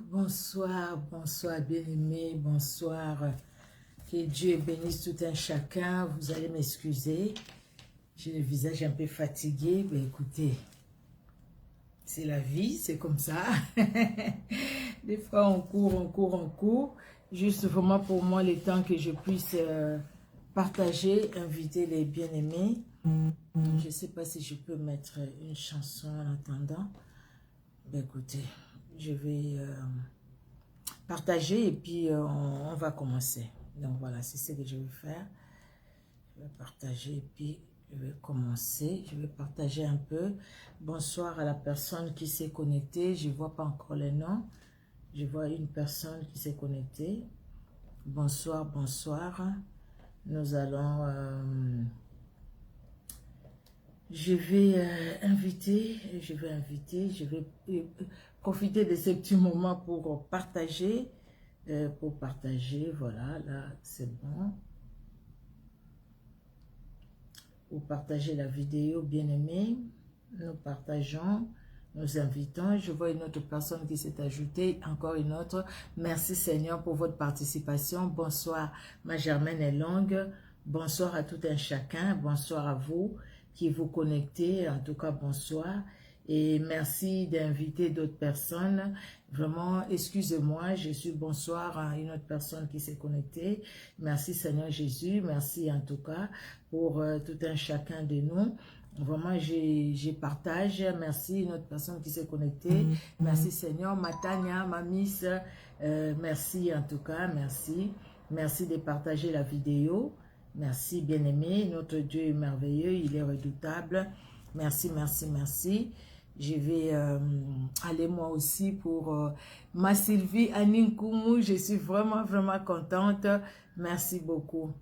Bonsoir, bonsoir bien-aimés, bonsoir. Que Dieu bénisse tout un chacun. Vous allez m'excuser. J'ai le visage un peu fatigué. Mais écoutez, c'est la vie, c'est comme ça. Des fois, on court. Juste vraiment pour moi, le temps que je puisse partager, inviter les bien-aimés. Je ne sais pas si je peux mettre une chanson en attendant. Ben écoutez, je vais partager et puis on va commencer. Donc voilà, c'est ce que je vais faire. Je vais partager et puis je vais commencer. Je vais partager un peu. Bonsoir à la personne qui s'est connectée. Je ne vois pas encore les noms. Je vois une personne qui s'est connectée. Bonsoir, bonsoir. Nous allons... je vais inviter, je vais profiter de ce petit moment pour partager, voilà, là, c'est bon. Pour partager la vidéo, bien aimé, nous partageons, nous invitons. Je vois une autre personne qui s'est ajoutée, encore une autre. Merci Seigneur pour votre participation. Bonsoir, ma Germaine est longue. Bonsoir à tout un chacun, bonsoir à vous qui vous connectez, en tout cas bonsoir, et merci d'inviter d'autres personnes. Vraiment, excusez-moi, je suis bonsoir à une autre personne qui s'est connectée. Merci Seigneur Jésus, merci en tout cas pour tout un chacun de nous. Vraiment, je partage. Merci une autre personne qui s'est connectée. Merci Seigneur, Matania, ma miss, merci en tout cas, merci. Merci de partager la vidéo. Merci, bien-aimé. Notre Dieu est merveilleux, il est redoutable. Merci, merci, merci. Je vais aller moi aussi pour ma Sylvie Aninkoumou. Je suis vraiment, vraiment contente. Merci beaucoup.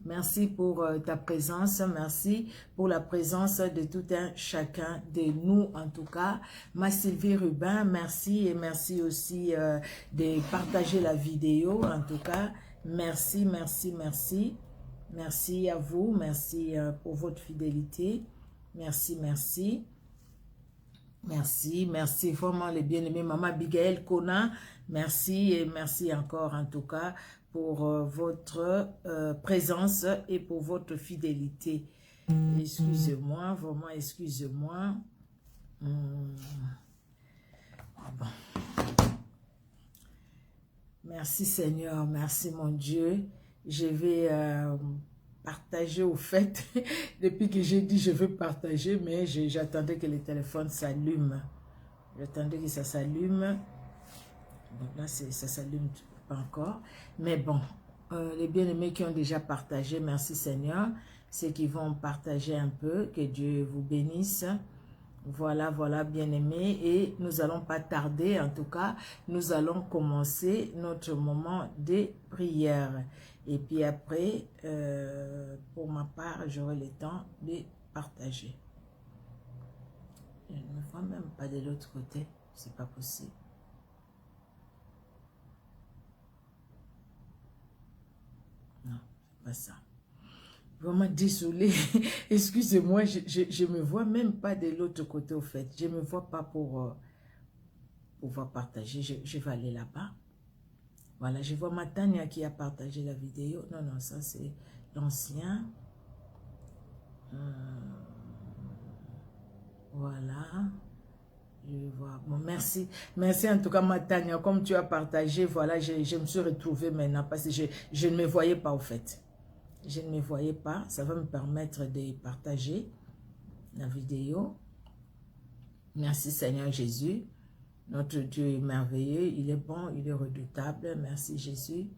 Merci pour ta présence. Merci pour la présence de tout un chacun de nous, en tout cas. Ma Sylvie Rubin, merci. Et merci aussi de partager la vidéo, en tout cas. Merci, merci, merci. Merci à vous, merci pour votre fidélité. Merci, merci. Merci, merci vraiment les bien-aimés. Maman Abigail Kona, merci et merci encore en tout cas pour votre présence et pour votre fidélité. Excusez-moi, vraiment excusez-moi. Bon. Merci Seigneur, merci mon Dieu. Je vais partager au fait, depuis que j'ai dit je veux partager, mais j'attendais que le téléphone s'allume. J'attendais que ça s'allume. Donc là, ça s'allume pas encore. Mais bon, les bien-aimés qui ont déjà partagé, merci Seigneur. Ceux qui vont partager un peu, que Dieu vous bénisse. Voilà, voilà, bien-aimés, et nous n'allons pas tarder, en tout cas, nous allons commencer notre moment de prière. Et puis après, pour ma part, j'aurai le temps de partager. Je ne me vois même pas de l'autre côté, c'est pas possible. Non, c'est pas ça. Vraiment désolée, excusez-moi, je me vois même pas de l'autre côté au fait. Je me vois pas pour pouvoir partager. Je vais aller là-bas. Voilà, je vois Matania qui a partagé la vidéo. Non, non, ça c'est l'ancien. Voilà. Je vois. Bon, merci. Merci en tout cas Matania, comme tu as partagé, voilà, je me suis retrouvée maintenant parce que je ne me voyais pas au fait. Je ne me voyais pas. Ça va me permettre de partager la vidéo. Merci Seigneur Jésus. Notre Dieu est merveilleux. Il est bon, il est redoutable. Merci Jésus.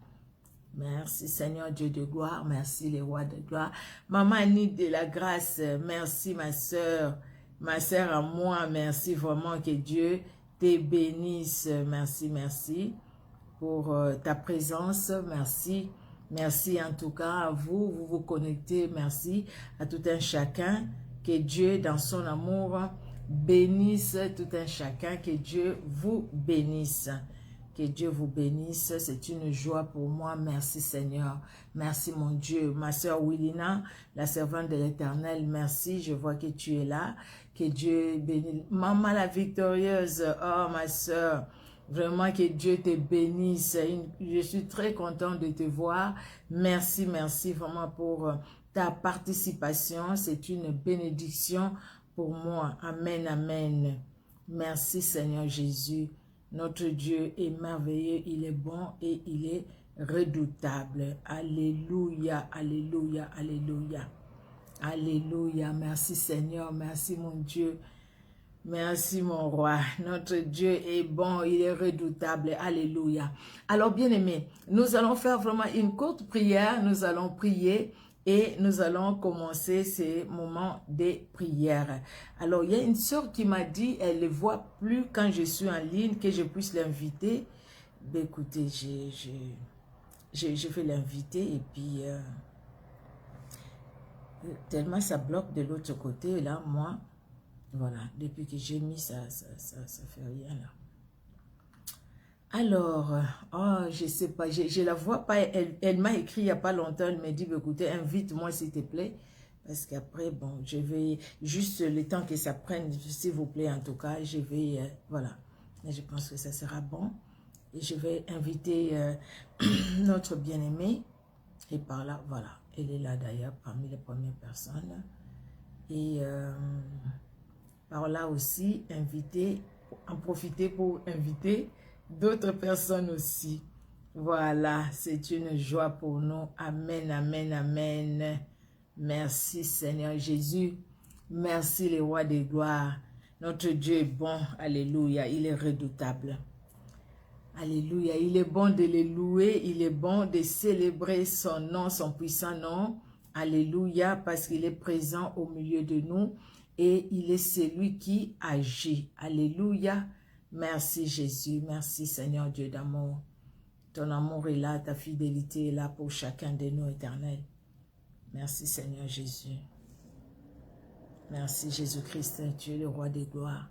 Merci Seigneur Dieu de gloire. Merci les rois de gloire. Maman Annie de la grâce. Merci ma soeur. Ma soeur à moi. Merci vraiment que Dieu te bénisse. Merci, merci pour ta présence. Merci. Merci en tout cas à vous, vous vous connectez, merci à tout un chacun, que Dieu dans son amour bénisse tout un chacun, que Dieu vous bénisse, Que Dieu vous bénisse. C'est une joie pour moi. Merci Seigneur. Merci mon Dieu. Ma soeur Willina, la servante de l'Éternel, merci. Je vois que tu es là. Que Dieu bénisse. Maman la victorieuse. Oh ma soeur. Vraiment que Dieu te bénisse. Je suis très contente de te voir. Merci, merci vraiment pour ta participation. C'est une bénédiction pour moi. Amen, amen. Merci Seigneur Jésus. Notre Dieu est merveilleux, il est bon et il est redoutable. Alléluia, alléluia, alléluia. Alléluia, merci Seigneur, merci mon Dieu. Merci mon roi, notre Dieu est bon, il est redoutable, alléluia. Alors bien aimés, nous allons faire vraiment une courte prière, nous allons prier et nous allons commencer ces moments de prière. Alors il y a une sœur qui m'a dit, elle ne voit plus quand je suis en ligne, que je puisse l'inviter. Ben, écoutez, je vais l'inviter et puis tellement ça bloque de l'autre côté, là moi... Voilà, depuis que j'ai mis ça fait rien là. Alors, oh, je sais pas, je la vois pas, elle m'a écrit il n'y a pas longtemps, elle m'a dit, écoutez, invite-moi s'il te plaît, parce qu'après, bon, je vais, juste le temps que ça prenne, s'il vous plaît, en tout cas, je vais, voilà, et je pense que ça sera bon, et je vais inviter notre bien-aimé, et par là, voilà, elle est là d'ailleurs, parmi les premières personnes, et... par là aussi, en profiter pour inviter d'autres personnes aussi. Voilà, c'est une joie pour nous. Amen, amen, amen. Merci Seigneur Jésus. Merci les rois des gloires. Notre Dieu est bon. Alléluia, il est redoutable. Alléluia, il est bon de le louer. Il est bon de célébrer son nom, son puissant nom. Alléluia, parce qu'il est présent au milieu de nous. Et il est celui qui agit. Alléluia. Merci Jésus. Merci Seigneur Dieu d'amour. Ton amour est là, ta fidélité est là pour chacun de nous, éternel. Merci Seigneur Jésus. Merci Jésus-Christ, tu es le roi des gloires.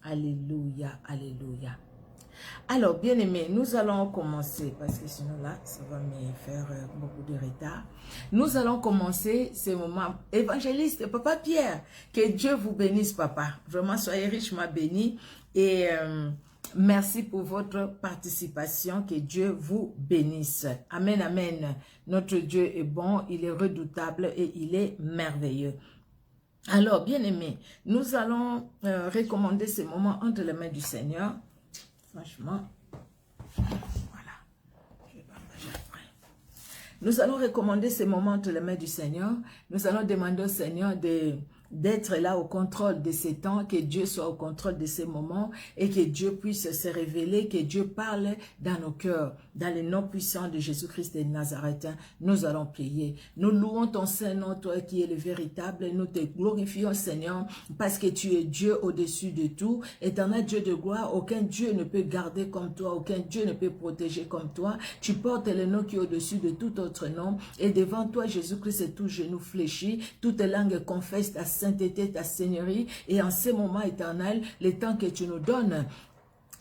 Alléluia, alléluia. Alors, bien aimés, nous allons commencer, parce que sinon là, ça va me faire beaucoup de retard. Nous allons commencer ce moment. Évangéliste, Papa Pierre, que Dieu vous bénisse, Papa. Vraiment, soyez richement bénis. Et merci pour votre participation, que Dieu vous bénisse. Amen, amen. Notre Dieu est bon, il est redoutable et il est merveilleux. Alors, bien aimés, nous allons recommander ce moment entre les mains du Seigneur. Franchement, voilà, je vais partager après. Nous allons recommander ces moments entre les mains du Seigneur. Nous allons demander au Seigneur d'être là au contrôle de ces temps, que Dieu soit au contrôle de ces moments et que Dieu puisse se révéler, que Dieu parle dans nos cœurs, dans le nom puissant de Jésus-Christ de Nazareth. Nous allons prier. Nous louons ton Saint-Nom, toi qui es le véritable. Nous te glorifions, Seigneur, parce que tu es Dieu au-dessus de tout. Éternel Dieu de gloire, aucun Dieu ne peut garder comme toi, aucun Dieu ne peut protéger comme toi. Tu portes le nom qui est au-dessus de tout autre nom. Et devant toi, Jésus-Christ, tout genou fléchi, toute langue confesse ta sainteté, ta seigneurie, et en ces moments éternels, les temps que tu nous donnes,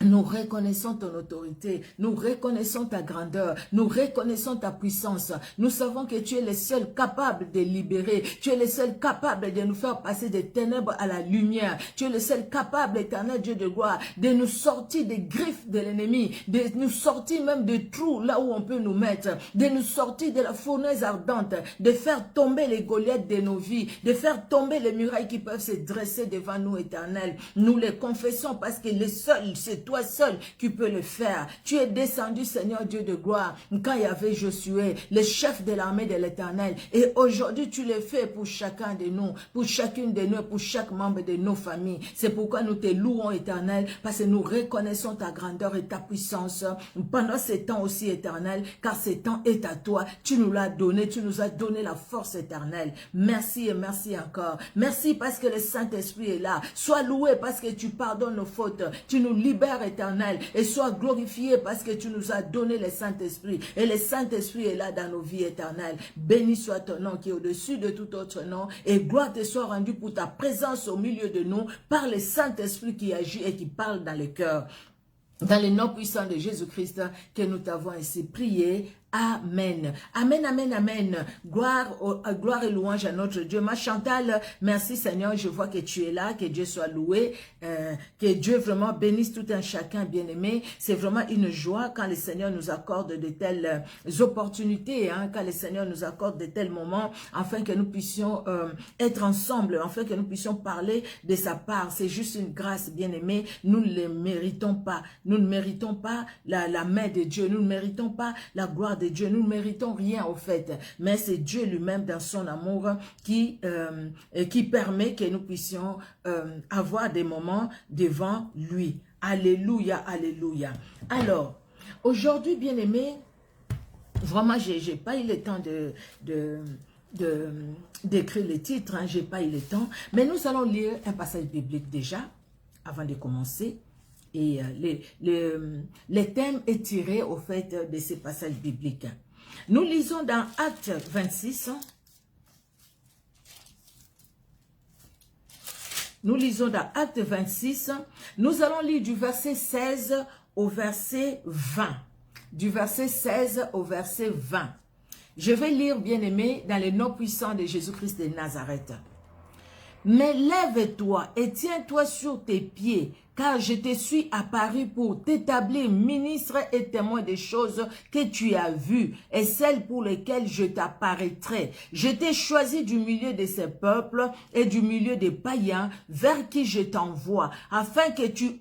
nous reconnaissons ton autorité, nous reconnaissons ta grandeur, nous reconnaissons ta puissance. Nous savons que tu es le seul capable de libérer, tu es le seul capable de nous faire passer des ténèbres à la lumière. Tu es le seul capable, éternel Dieu de gloire, de nous sortir des griffes de l'ennemi, de nous sortir même des trous là où on peut nous mettre, de nous sortir de la fournaise ardente, de faire tomber les Goliaths de nos vies, de faire tomber les murailles qui peuvent se dresser devant nous, éternel. Nous les confessons parce que le seul, c'est toi seul qui peux le faire. Tu es descendu, Seigneur Dieu de gloire, quand il y avait Josué, le chef de l'armée de l'Éternel. Et aujourd'hui, tu le fais pour chacun de nous, pour chacune de nous, pour chaque membre de nos familles. C'est pourquoi nous te louons, Éternel, parce que nous reconnaissons ta grandeur et ta puissance pendant ces temps aussi, Éternel, car ce temps est à toi. Tu nous l'as donné, tu nous as donné la force éternelle. Merci et merci encore. Merci parce que le Saint-Esprit est là. Sois loué parce que tu pardonnes nos fautes. Tu nous libères, éternel, et sois glorifié parce que tu nous as donné le Saint-Esprit. Et le Saint-Esprit est là dans nos vies éternelles. Béni soit ton nom qui est au-dessus de tout autre nom. Et gloire te soit rendue pour ta présence au milieu de nous par le Saint-Esprit qui agit et qui parle dans le cœur. Dans le nom puissant de Jésus-Christ, que nous t'avons ainsi prié. Amen. Amen, amen, amen. Gloire et louange à notre Dieu. Ma Chantal, merci Seigneur, je vois que tu es là, que Dieu soit loué, que Dieu vraiment bénisse tout un chacun bien-aimé. C'est vraiment une joie quand le Seigneur nous accorde de telles opportunités, hein, quand le Seigneur nous accorde de tels moments, afin que nous puissions être ensemble, afin que nous puissions parler de sa part. C'est juste une grâce, bien-aimé. Nous ne le méritons pas. Nous ne méritons pas la main de Dieu. Nous ne méritons pas la gloire de Dieu. Nous ne méritons rien au fait, mais c'est Dieu lui-même dans son amour qui permet que nous puissions avoir des moments devant lui. Alléluia, alléluia. Alors, aujourd'hui, bien-aimés, vraiment, j'ai pas eu le temps d'écrire les titres, hein, j'ai pas eu le temps, mais nous allons lire un passage biblique déjà, avant de commencer. Et le thème est tiré au fait de ces passages bibliques. Nous lisons dans Actes 26. Nous lisons dans Actes 26. Nous allons lire du verset 16 au verset 20. Du verset 16 au verset 20. Je vais lire, bien-aimé, dans le nom puissant de Jésus-Christ de Nazareth. Mais lève-toi et tiens-toi sur tes pieds, car je te suis apparu pour t'établir ministre et témoin des choses que tu as vues et celles pour lesquelles je t'apparaîtrai. Je t'ai choisi du milieu de ces peuples et du milieu des païens vers qui je t'envoie, afin que tu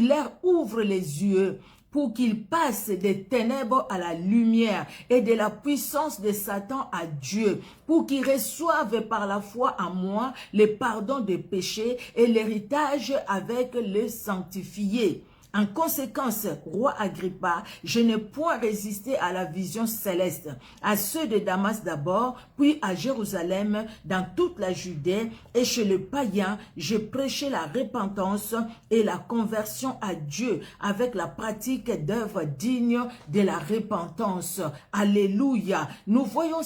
leur ouvres les yeux, pour qu'ils passent des ténèbres à la lumière et de la puissance de Satan à Dieu, pour qu'ils reçoivent par la foi en moi le pardon des péchés et l'héritage avec les sanctifiés. En conséquence, roi Agrippa, je n'ai point résisté à la vision céleste, à ceux de Damas d'abord, puis à Jérusalem, dans toute la Judée, et chez les païens, je prêchais la repentance et la conversion à Dieu, avec la pratique d'œuvres dignes de la repentance. Alléluia. Nous voyons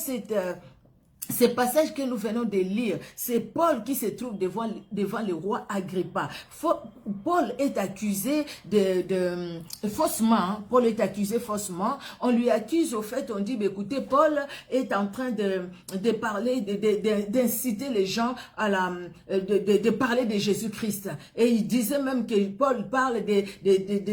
ce passage que nous venons de lire, c'est Paul qui se trouve devant le roi Agrippa. Paul est accusé faussement. Hein? Paul est accusé faussement. On lui accuse au fait, on dit, écoutez, Paul est en train de parler, d'inciter les gens à de parler de Jésus-Christ. Et il disait même que Paul parle des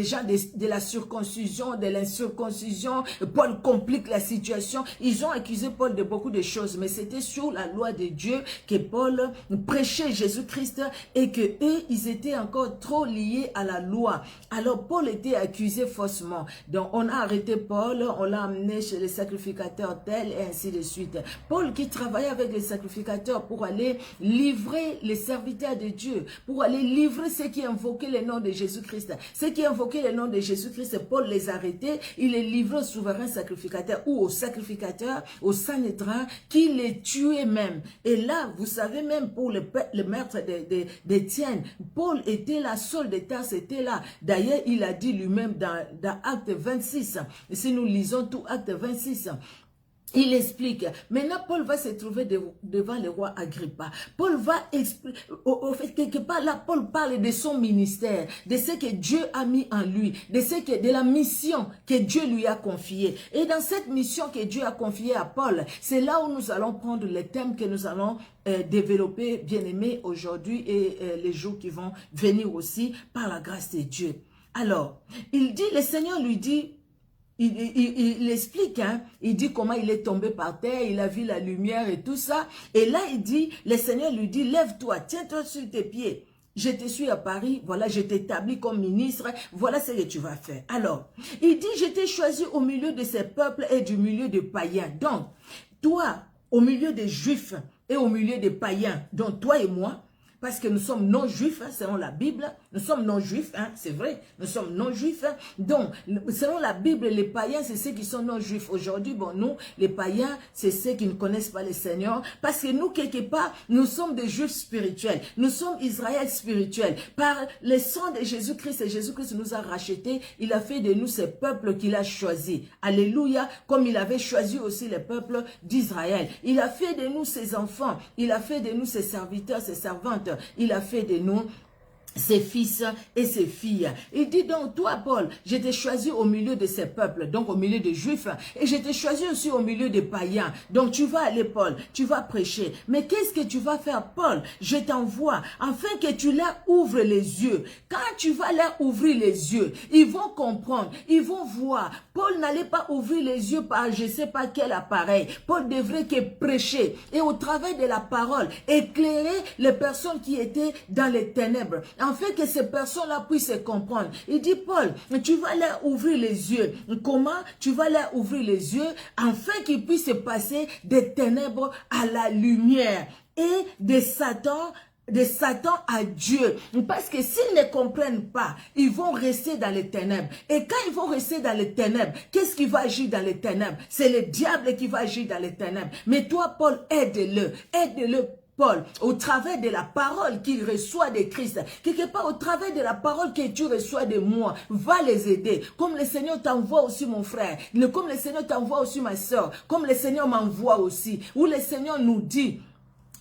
gens de la circoncision, de l'incirconcision. Paul complique la situation. Ils ont accusé Paul de beaucoup de choses, mais c'était sur la loi de Dieu que Paul prêchait Jésus-Christ et que eux, ils étaient encore trop liés à la loi. Alors Paul était accusé faussement. Donc on a arrêté Paul, on l'a amené chez les sacrificateurs tels et ainsi de suite. Paul qui travaillait avec les sacrificateurs pour aller livrer les serviteurs de Dieu, pour aller livrer ceux qui invoquaient le nom de Jésus-Christ. Ceux qui invoquaient le nom de Jésus-Christ, Paul les arrêtait, il les livrait au souverain sacrificateur ou au sacrificateur, au Sanhédrin, qui les tuait même. Et là, vous savez, même pour le maître d'Étienne, Paul était là, Saul de Tarse était là. D'ailleurs, il a dit lui-même dans Acte 26, et si nous lisons tout Acte 26, il explique. Maintenant, Paul va se trouver devant le roi Agrippa. Paul va expliquer, au fait, quelque part là, Paul parle de son ministère, de ce que Dieu a mis en lui, de la mission que Dieu lui a confiée. Et dans cette mission que Dieu a confiée à Paul, c'est là où nous allons prendre les thèmes que nous allons développer, bien aimés, aujourd'hui et les jours qui vont venir aussi, par la grâce de Dieu. Alors, le Seigneur lui dit, il explique, hein, il dit comment il est tombé par terre, il a vu la lumière et tout ça. Et là, le Seigneur lui dit, lève-toi, tiens-toi sur tes pieds. Je te suis à Paris, voilà, je t'établis comme ministre, voilà ce que tu vas faire. Alors, il dit, je t'ai choisi au milieu de ces peuples et du milieu des païens. Donc, toi, au milieu des Juifs et au milieu des païens, donc toi et moi, parce que nous sommes non-juifs, hein, selon la Bible. Nous sommes non-juifs, hein, c'est vrai. Nous sommes non-juifs. Hein. Donc, selon la Bible, les païens, c'est ceux qui sont non-juifs. Aujourd'hui, bon, nous, les païens, c'est ceux qui ne connaissent pas le Seigneur. Parce que nous, quelque part, nous sommes des juifs spirituels. Nous sommes Israël spirituel. Par le sang de Jésus-Christ, et Jésus-Christ nous a rachetés. Il a fait de nous ces peuples qu'il a choisis. Alléluia. Comme il avait choisi aussi les peuples d'Israël. Il a fait de nous ses enfants. Il a fait de nous ses serviteurs, ses servantes. Il a fait de nous ses fils et ses filles. Il dit donc, toi Paul, je t'ai choisi au milieu de ces peuples, donc au milieu des Juifs, et je t'ai choisi aussi au milieu des païens. Donc tu vas aller Paul, tu vas prêcher. Mais qu'est-ce que tu vas faire Paul? Je t'envoie afin que tu leur ouvres les yeux. Quand tu vas leur ouvrir les yeux, ils vont comprendre, ils vont voir. Paul n'allait pas ouvrir les yeux par je ne sais pas quel appareil. Paul devrait que prêcher et au travers de la parole, éclairer les personnes qui étaient dans les ténèbres, afin que ces personnes-là puissent se comprendre. Il dit, Paul, tu vas leur ouvrir les yeux. Comment tu vas leur ouvrir les yeux afin qu'ils puissent passer des ténèbres à la lumière et de Satan à Dieu. Parce que s'ils ne comprennent pas, ils vont rester dans les ténèbres. Et quand ils vont rester dans les ténèbres, qu'est-ce qui va agir dans les ténèbres? C'est le diable qui va agir dans les ténèbres. Mais toi, Paul, aide-le. Aide-le. Paul, au travers de la parole qu'il reçoit de Christ, quelque part au travers de la parole que tu reçois de moi, va les aider. Comme le Seigneur t'envoie aussi mon frère, comme le Seigneur t'envoie aussi ma soeur, comme le Seigneur m'envoie aussi, où le Seigneur nous dit,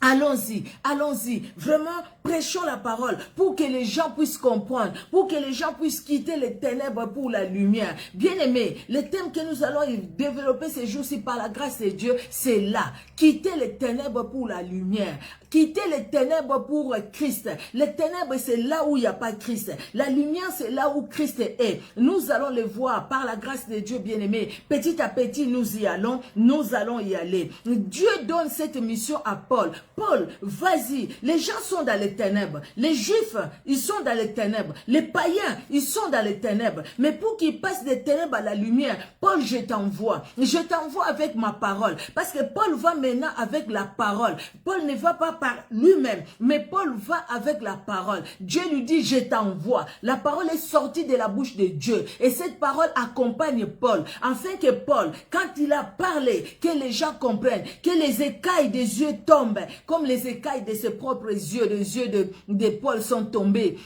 allons-y, allons-y, vraiment prêchons la parole pour que les gens puissent comprendre, pour que les gens puissent quitter les ténèbres pour la lumière. Bien-aimés, le thème que nous allons développer ces jours-ci par la grâce de Dieu, c'est là, quitter les ténèbres pour la lumière. Quitter les ténèbres pour Christ. Les ténèbres, c'est là où il n'y a pas Christ. La lumière, c'est là où Christ est. Nous allons le voir par la grâce de Dieu, bien-aimé. Petit à petit, nous y allons. Nous allons y aller. Dieu donne cette mission à Paul. Paul, vas-y. Les gens sont dans les ténèbres. Les Juifs, ils sont dans les ténèbres. Les païens, ils sont dans les ténèbres. Mais pour qu'ils passent des ténèbres à la lumière, Paul, je t'envoie. Je t'envoie avec ma parole. Parce que Paul va maintenant avec la parole. Paul ne va pas par lui-même, mais Paul va avec la parole. Dieu lui dit, je t'envoie. La parole est sortie de la bouche de Dieu. Et cette parole accompagne Paul. Afin que Paul, quand il a parlé, que les gens comprennent, que les écailles des yeux tombent, comme les écailles de ses propres yeux, les yeux de Paul sont tombés.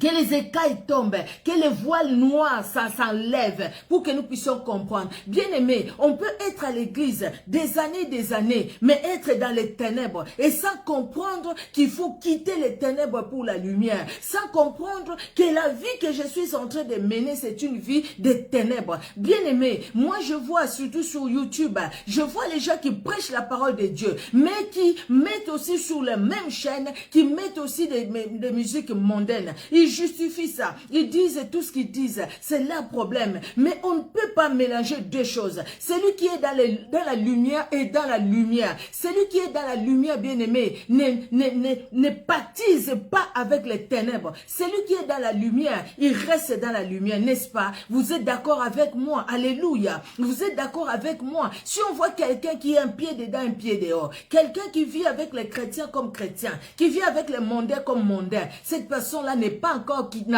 Que les écailles tombent, que les voiles noirs s'enlèvent pour que nous puissions comprendre. Bien aimé, on peut être à l'église des années, mais être dans les ténèbres et sans comprendre qu'il faut quitter les ténèbres pour la lumière, sans comprendre que la vie que je suis en train de mener, c'est une vie de ténèbres. Bien aimé, moi je vois surtout sur YouTube, je vois les gens qui prêchent la parole de Dieu, mais qui mettent aussi sur la même chaîne, qui mettent aussi des musiques mondaines. Ils justifient ça. Ils disent tout ce qu'ils disent. C'est leur problème. Mais on ne peut pas mélanger deux choses. Celui qui est dans la lumière est dans la lumière. Celui qui est dans la lumière, bien-aimé, ne baptise pas avec les ténèbres. Celui qui est dans la lumière, il reste dans la lumière, n'est-ce pas? Vous êtes d'accord avec moi? Alléluia. Vous êtes d'accord avec moi? Si on voit quelqu'un qui a un pied dedans, un pied dehors, quelqu'un qui vit avec les chrétiens comme chrétiens, qui vit avec les mondains comme mondains, cette personne-là n'a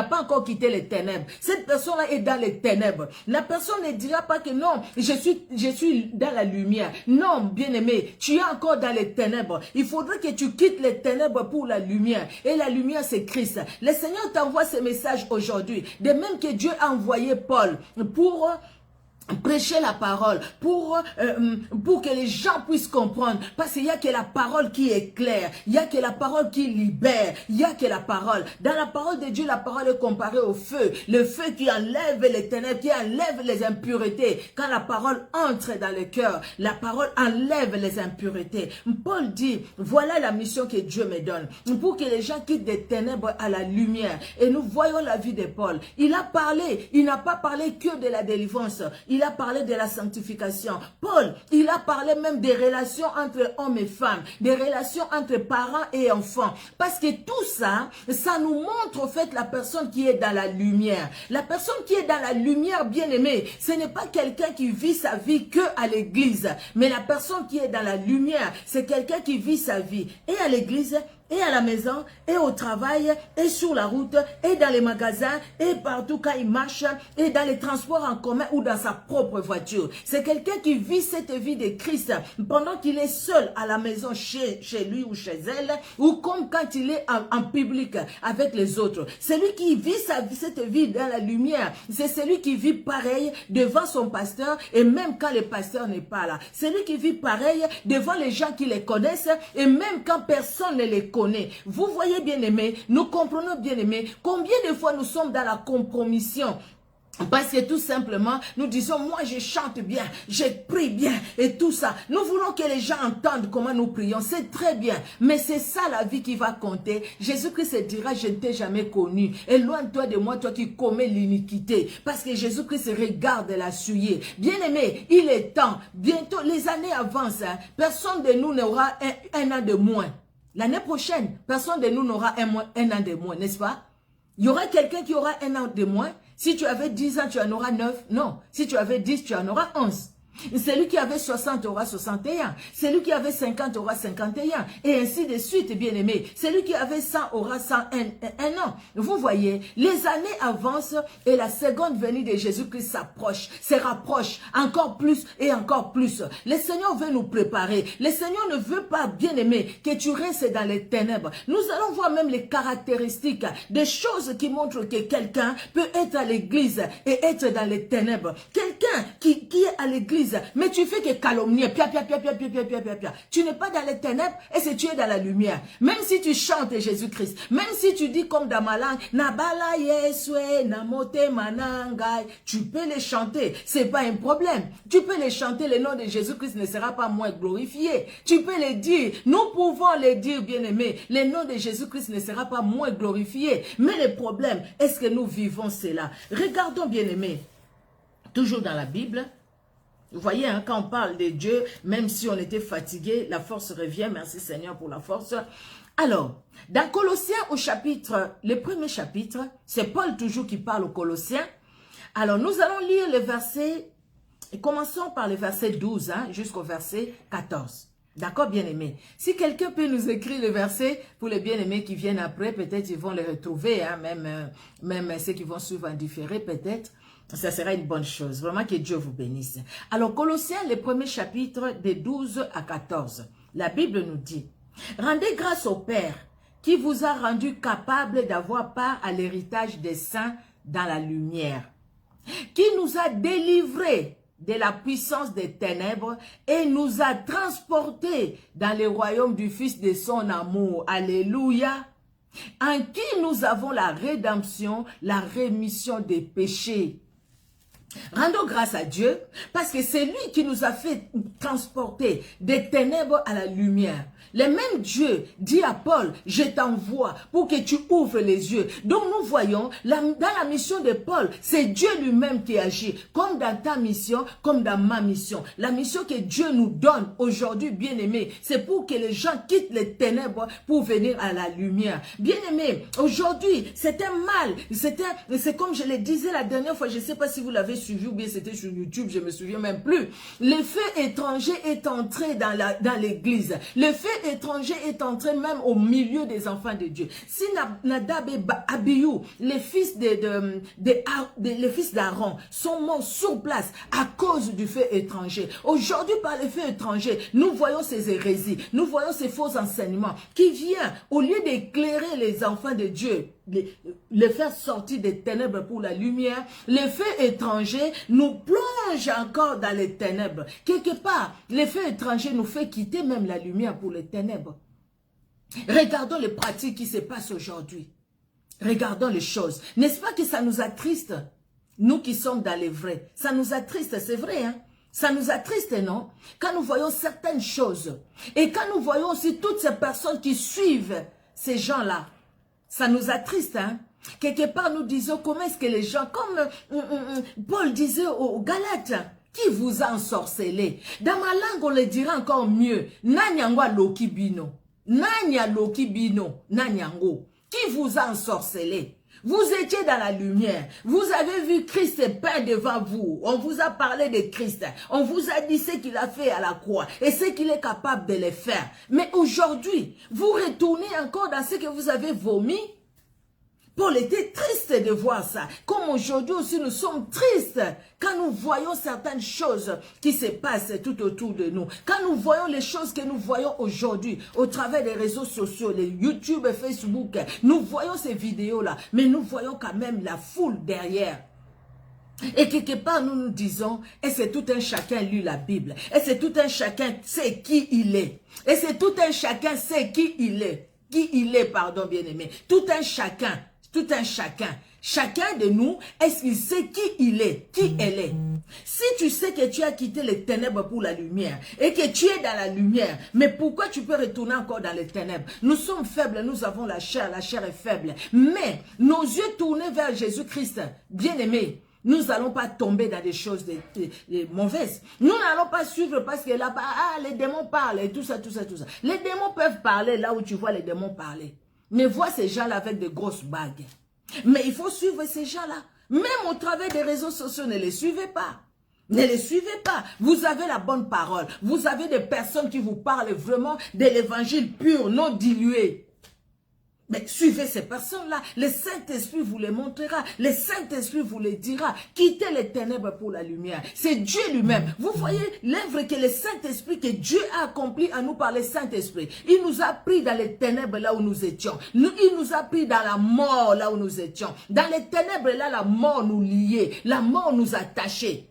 pas encore quitté les ténèbres. Cette personne-là est dans les ténèbres. La personne ne dira pas que non, je suis dans la lumière. Non, bien-aimé, tu es encore dans les ténèbres. Il faudrait que tu quittes les ténèbres pour la lumière. Et la lumière, c'est Christ. Le Seigneur t'envoie ce message aujourd'hui. De même que Dieu a envoyé Paul pour prêcher la parole, pour que les gens puissent comprendre, parce qu'il n'y a que la parole qui est claire, il n'y a que la parole qui libère, il n'y a que la parole. Dans la parole de Dieu, la parole est comparée au feu, le feu qui enlève les ténèbres, qui enlève les impuretés. Quand la parole entre dans le cœur, la parole enlève les impuretés. Paul dit, voilà la mission que Dieu me donne, pour que les gens quittent des ténèbres à la lumière. Et nous voyons la vie de Paul. Il a parlé, il n'a pas parlé que de la délivrance, il a parlé de la sanctification. Paul, il a parlé même des relations entre hommes et femmes, des relations entre parents et enfants. Parce que tout ça, ça nous montre en fait la personne qui est dans la lumière. La personne qui est dans la lumière, bien aimée, ce n'est pas quelqu'un qui vit sa vie que à l'église. Mais la personne qui est dans la lumière, c'est quelqu'un qui vit sa vie et à l'église, et à la maison, et au travail, et sur la route, et dans les magasins, et partout quand il marche, et dans les transports en commun ou dans sa propre voiture. C'est quelqu'un qui vit cette vie de Christ pendant qu'il est seul à la maison, chez lui ou chez elle, ou comme quand il est en public avec les autres. Celui qui vit cette vie dans la lumière, c'est celui qui vit pareil devant son pasteur, et même quand le pasteur n'est pas là. Celui qui vit pareil devant les gens qui les connaissent, et même quand personne ne les connaît. connaît. Vous voyez, bien-aimés, nous comprenons, bien-aimés, combien de fois nous sommes dans la compromission. Parce que tout simplement, nous disons, moi je chante bien, je prie bien et tout ça. Nous voulons que les gens entendent comment nous prions, c'est très bien. Mais c'est ça la vie qui va compter. Jésus-Christ dira, je ne t'ai jamais connu. Éloigne-toi de moi, toi qui commets l'iniquité. Parce que Jésus-Christ regarde la souillée. Bien-aimé, il est temps. Bientôt, les années avancent. Hein. Personne de nous n'aura un an de moins. L'année prochaine, personne de nous n'aura un an de moins, n'est-ce pas? Il y aura quelqu'un qui aura un an de moins. Si tu avais 10 ans, tu en auras 9. Non. Si tu avais 10, tu en auras 11. Celui qui avait 60 aura 61. Celui qui avait 50 aura 51. Et ainsi de suite, bien-aimé. Celui qui avait 100 aura 101 an. Vous voyez, les années avancent et la seconde venue de Jésus-Christ s'approche, se rapproche encore plus et encore plus. Le Seigneur veut nous préparer. Le Seigneur ne veut pas, bien-aimé, que tu restes dans les ténèbres. Nous allons voir même les caractéristiques des choses qui montrent que quelqu'un peut être à l'église et être dans les ténèbres. Quelqu'un qui est à l'église, mais tu fais que calomnier, tu n'es pas dans les ténèbres et c'est tu es dans la lumière. Même si tu chantes Jésus-Christ, même si tu dis comme dans ma langue, Nabala Yeswe, Namote Manangai, tu peux les chanter, c'est pas un problème. Tu peux les chanter, le nom de Jésus-Christ ne sera pas moins glorifié. Tu peux les dire, nous pouvons les dire, bien-aimés, le nom de Jésus-Christ ne sera pas moins glorifié. Mais le problème, est-ce que nous vivons cela? Regardons, bien-aimés, toujours dans la Bible. Vous voyez, hein, quand on parle de Dieu, même si on était fatigué, la force revient. Merci Seigneur pour la force. Alors, dans Colossiens au chapitre, le premier chapitre, c'est Paul toujours qui parle aux Colossiens. Alors, nous allons lire le verset, et commençons par le verset 12 hein, jusqu'au verset 14. D'accord, bien-aimés? Si quelqu'un peut nous écrire le verset, pour les bien-aimés qui viennent après, peut-être ils vont les retrouver, hein, même ceux qui vont suivre en différé, peut-être. Ça sera une bonne chose. Vraiment que Dieu vous bénisse. Alors, Colossiens, le premier chapitre, de 12 à 14. La Bible nous dit, « Rendez grâce au Père qui vous a rendu capable d'avoir part à l'héritage des saints dans la lumière, qui nous a délivrés de la puissance des ténèbres et nous a transportés dans le royaume du Fils de son amour. Alléluia. En qui nous avons la rédemption, la rémission des péchés. » Rendons grâce à Dieu parce que c'est lui qui nous a fait transporter des ténèbres à la lumière. Le même Dieu dit à Paul, je t'envoie pour que tu ouvres les yeux. Donc nous voyons, dans la mission de Paul, c'est Dieu lui-même qui agit, comme dans ta mission, comme dans ma mission. La mission que Dieu nous donne aujourd'hui, bien-aimés, c'est pour que les gens quittent les ténèbres pour venir à la lumière. Bien-aimés, aujourd'hui, c'est un mal, c'est comme je le disais la dernière fois, je ne sais pas si vous l'avez suivi ou bien c'était sur YouTube, je ne me souviens même plus. Le feu étranger est entré dans l'église. Le feu étranger est entré même au milieu des enfants de Dieu. Si Nadab et Abihu, les fils d'Aaron, sont morts sur place à cause du feu étranger. Aujourd'hui, par le feu étranger, nous voyons ces hérésies, nous voyons ces faux enseignements qui viennent, au lieu d'éclairer les enfants de Dieu, les faire sortir des ténèbres pour la lumière, le feu étranger nous plonge encore dans les ténèbres. Quelque part, le feu étranger nous fait quitter même la lumière pour les ténèbres. Regardons les pratiques qui se passent aujourd'hui. Regardons les choses. N'est-ce pas que ça nous attriste? Nous qui sommes dans les vrais. Ça nous attriste, c'est vrai, hein? Ça nous attriste, non? Quand nous voyons certaines choses. Et quand nous voyons aussi toutes ces personnes qui suivent ces gens-là. Ça nous attriste, hein? Quelque part, nous disons, comment est-ce que les gens, comme Paul disait aux Galates, qui vous a ensorcelé? Dans ma langue, on le dira encore mieux. Nanyangwa loki bino. Nanya loki bino. Nanyango. Qui vous a ensorcelé? Vous étiez dans la lumière. Vous avez vu Christ peint devant vous. On vous a parlé de Christ. On vous a dit ce qu'il a fait à la croix et ce qu'il est capable de le faire. Mais aujourd'hui, vous retournez encore dans ce que vous avez vomi. Paul était triste de voir ça. Comme aujourd'hui aussi, nous sommes tristes quand nous voyons certaines choses qui se passent tout autour de nous. Quand nous voyons les choses que nous voyons aujourd'hui au travers des réseaux sociaux, les YouTube et Facebook, nous voyons ces vidéos-là, mais nous voyons quand même la foule derrière. Et quelque part, nous nous disons, et c'est tout un chacun lit la Bible, et c'est tout un chacun sait qui il est, et c'est tout un chacun sait qui il est. qui il est, pardon, bien-aimé. Tout un chacun. Chacun de nous, est-ce qu'il sait qui il est, qui elle est? Si tu sais que tu as quitté les ténèbres pour la lumière et que tu es dans la lumière, mais pourquoi tu peux retourner encore dans les ténèbres? Nous sommes faibles, nous avons la chair est faible. Mais nos yeux tournés vers Jésus-Christ, bien-aimé, nous n'allons pas tomber dans des choses mauvaises. Nous n'allons pas suivre parce que là-bas, les démons parlent et tout ça. Les démons peuvent parler là où tu vois les démons parler. Mais vois ces gens-là avec de grosses bagues. Mais il faut suivre ces gens-là. Même au travers des réseaux sociaux, ne les suivez pas. Ne les suivez pas. Vous avez la bonne parole. Vous avez des personnes qui vous parlent vraiment de l'évangile pur, non dilué. Mais suivez ces personnes-là. Le Saint-Esprit vous les montrera. Le Saint-Esprit vous les dira. Quittez les ténèbres pour la lumière. C'est Dieu lui-même. Vous voyez l'œuvre que le Saint-Esprit, que Dieu a accompli à nous par le Saint-Esprit. Il nous a pris dans les ténèbres là où nous étions. Il nous a pris dans la mort là où nous étions. Dans les ténèbres là, la mort nous liait. La mort nous attachait.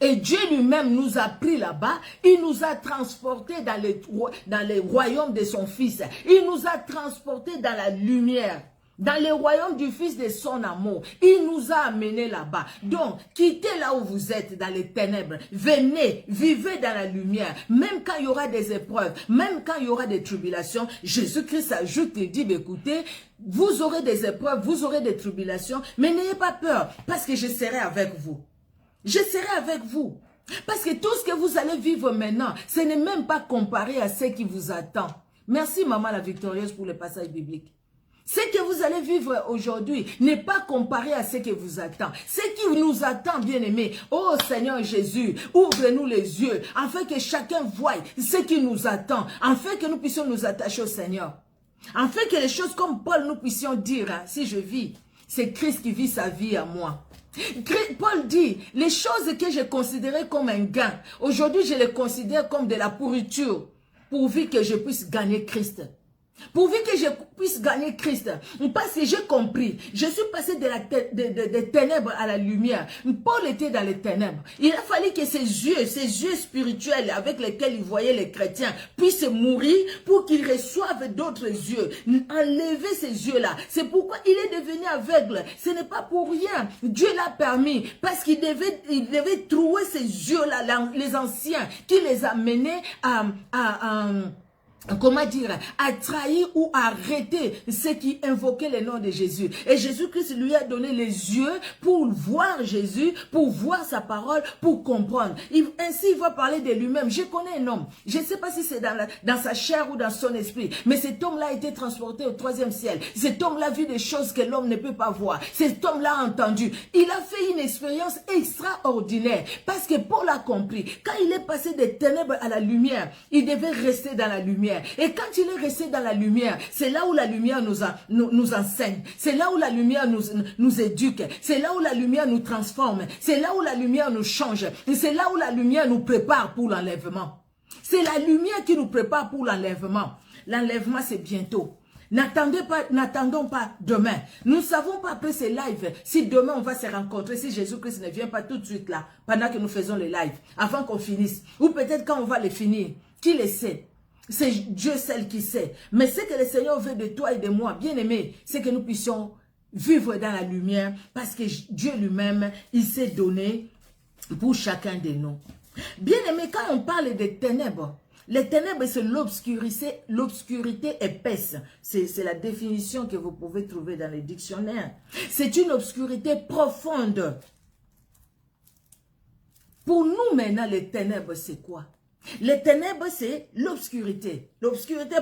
Et Dieu lui-même nous a pris là-bas, il nous a transportés dans les royaumes de son Fils. Il nous a transportés dans la lumière, dans le royaume du Fils de son amour. Il nous a amenés là-bas. Donc, quittez là où vous êtes, dans les ténèbres. Venez, vivez dans la lumière. Même quand il y aura des épreuves, même quand il y aura des tribulations, Jésus-Christ ajoute et dit, écoutez, vous aurez des épreuves, vous aurez des tribulations, mais n'ayez pas peur, parce que je serai avec vous. Je serai avec vous. Parce que tout ce que vous allez vivre maintenant, ce n'est même pas comparé à ce qui vous attend. Merci Maman la Victorieuse pour le passage biblique. Ce que vous allez vivre aujourd'hui n'est pas comparé à ce qui vous attend. Ce qui nous attend, bien-aimés, oh Seigneur Jésus, ouvre-nous les yeux, afin que chacun voie ce qui nous attend, afin que nous puissions nous attacher au Seigneur. Afin que les choses comme Paul, nous puissions dire, hein, si je vis, c'est Christ qui vit sa vie à moi. Paul dit, les choses que j'ai considérées comme un gain, aujourd'hui je les considère comme de la pourriture, pourvu que je puisse gagner Christ. Pourvu que je puisse gagner Christ. Parce que j'ai compris. Je suis passé des ténèbres à la lumière. Paul était dans les ténèbres. Il a fallu que ses yeux spirituels avec lesquels il voyait les chrétiens puissent mourir pour qu'ils reçoivent d'autres yeux. Enlever ces yeux-là. C'est pourquoi il est devenu aveugle. Ce n'est pas pour rien. Dieu l'a permis. Parce qu'il devait trouver ces yeux-là, les anciens, qui les a menés comment dire, à trahir ou à arrêter ceux qui invoquaient le nom de Jésus. Et Jésus-Christ lui a donné les yeux pour voir Jésus, pour voir sa parole, pour comprendre. Ainsi, il va parler de lui-même. Je connais un homme. Je ne sais pas si c'est dans sa chair ou dans son esprit, mais cet homme-là a été transporté au 3e ciel. Cet homme-là a vu des choses que l'homme ne peut pas voir. Cet homme-là a entendu. Il a fait une expérience extraordinaire parce que Paul a compris. Quand il est passé des ténèbres à la lumière, il devait rester dans la lumière. Et quand il est resté dans la lumière, c'est là où la lumière nous enseigne. C'est là où la lumière nous éduque. C'est là où la lumière nous transforme. C'est là où la lumière nous change. Et c'est là où la lumière nous prépare pour l'enlèvement. C'est la lumière qui nous prépare pour l'enlèvement. L'enlèvement, c'est bientôt. N'attendons pas demain. Nous ne savons pas après ces lives si demain on va se rencontrer, si Jésus-Christ ne vient pas tout de suite là, pendant que nous faisons les lives, avant qu'on finisse. Ou peut-être quand on va les finir. Qui le sait? C'est Dieu seul qui sait. Mais ce que le Seigneur veut de toi et de moi, bien aimé, c'est que nous puissions vivre dans la lumière parce que Dieu lui-même, il s'est donné pour chacun de nous. Bien aimé, quand on parle des ténèbres, les ténèbres, c'est l'obscurité épaisse. C'est la définition que vous pouvez trouver dans les dictionnaires. C'est une obscurité profonde. Pour nous maintenant, les ténèbres, c'est quoi? Les ténèbres, c'est l'obscurité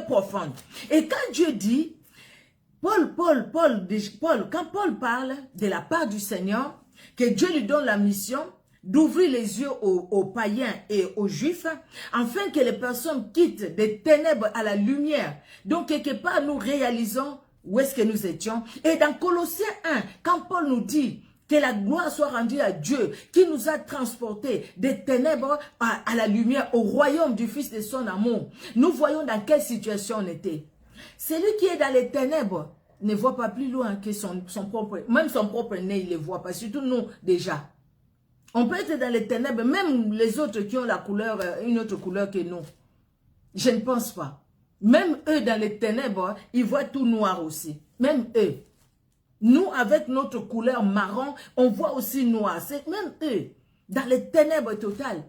profonde. Et quand Dieu dit, quand Paul parle de la part du Seigneur, que Dieu lui donne la mission d'ouvrir les yeux aux païens et aux juifs, afin que les personnes quittent des ténèbres à la lumière. Donc, quelque part, nous réalisons où est-ce que nous étions. Et dans Colossiens 1, quand Paul nous dit que la gloire soit rendue à Dieu, qui nous a transportés des ténèbres à la lumière, au royaume du Fils de son amour. Nous voyons dans quelle situation on était. Celui qui est dans les ténèbres ne voit pas plus loin que son propre nez, il ne le voit pas, surtout nous déjà. On peut être dans les ténèbres, même les autres qui ont la couleur, une autre couleur que nous. Je ne pense pas. Même eux, dans les ténèbres, ils voient tout noir aussi. Même eux. Nous, avec notre couleur marron, on voit aussi noir. C'est même eux. Dans les ténèbres totales,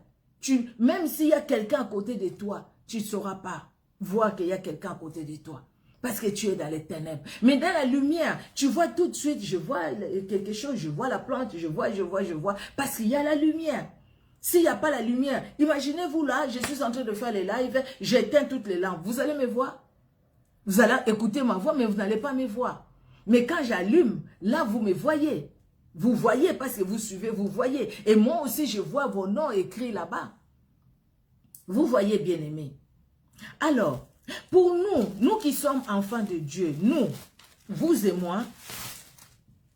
même s'il y a quelqu'un à côté de toi, tu ne sauras pas voir qu'il y a quelqu'un à côté de toi. Parce que tu es dans les ténèbres. Mais dans la lumière, tu vois tout de suite, je vois quelque chose, je vois la plante, je vois. Parce qu'il y a la lumière. S'il n'y a pas la lumière, imaginez-vous là, je suis en train de faire les lives, j'éteins toutes les lampes. Vous allez me voir? Vous allez écouter ma voix, mais vous n'allez pas me voir. Mais quand j'allume, là, vous me voyez. Vous voyez parce que vous suivez, vous voyez. Et moi aussi, je vois vos noms écrits là-bas. Vous voyez, bien-aimés. Alors, pour nous qui sommes enfants de Dieu, nous, vous et moi,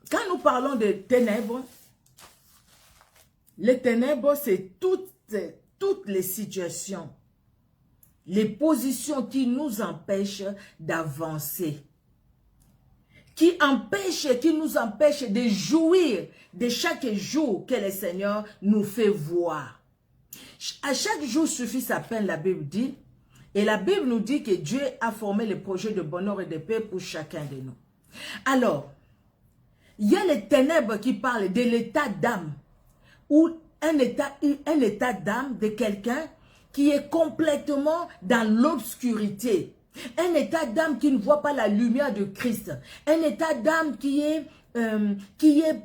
quand nous parlons de ténèbres, les ténèbres, c'est toutes les situations, les positions qui nous empêchent d'avancer, qui nous empêchent de jouir de chaque jour que le Seigneur nous fait voir. À chaque jour suffit sa peine, la Bible dit, et la Bible nous dit que Dieu a formé les projets de bonheur et de paix pour chacun de nous. Alors, il y a les ténèbres qui parlent de l'état d'âme, ou un état d'âme de quelqu'un qui est complètement dans l'obscurité. Un état d'âme qui ne voit pas la lumière de Christ. Un état d'âme qui est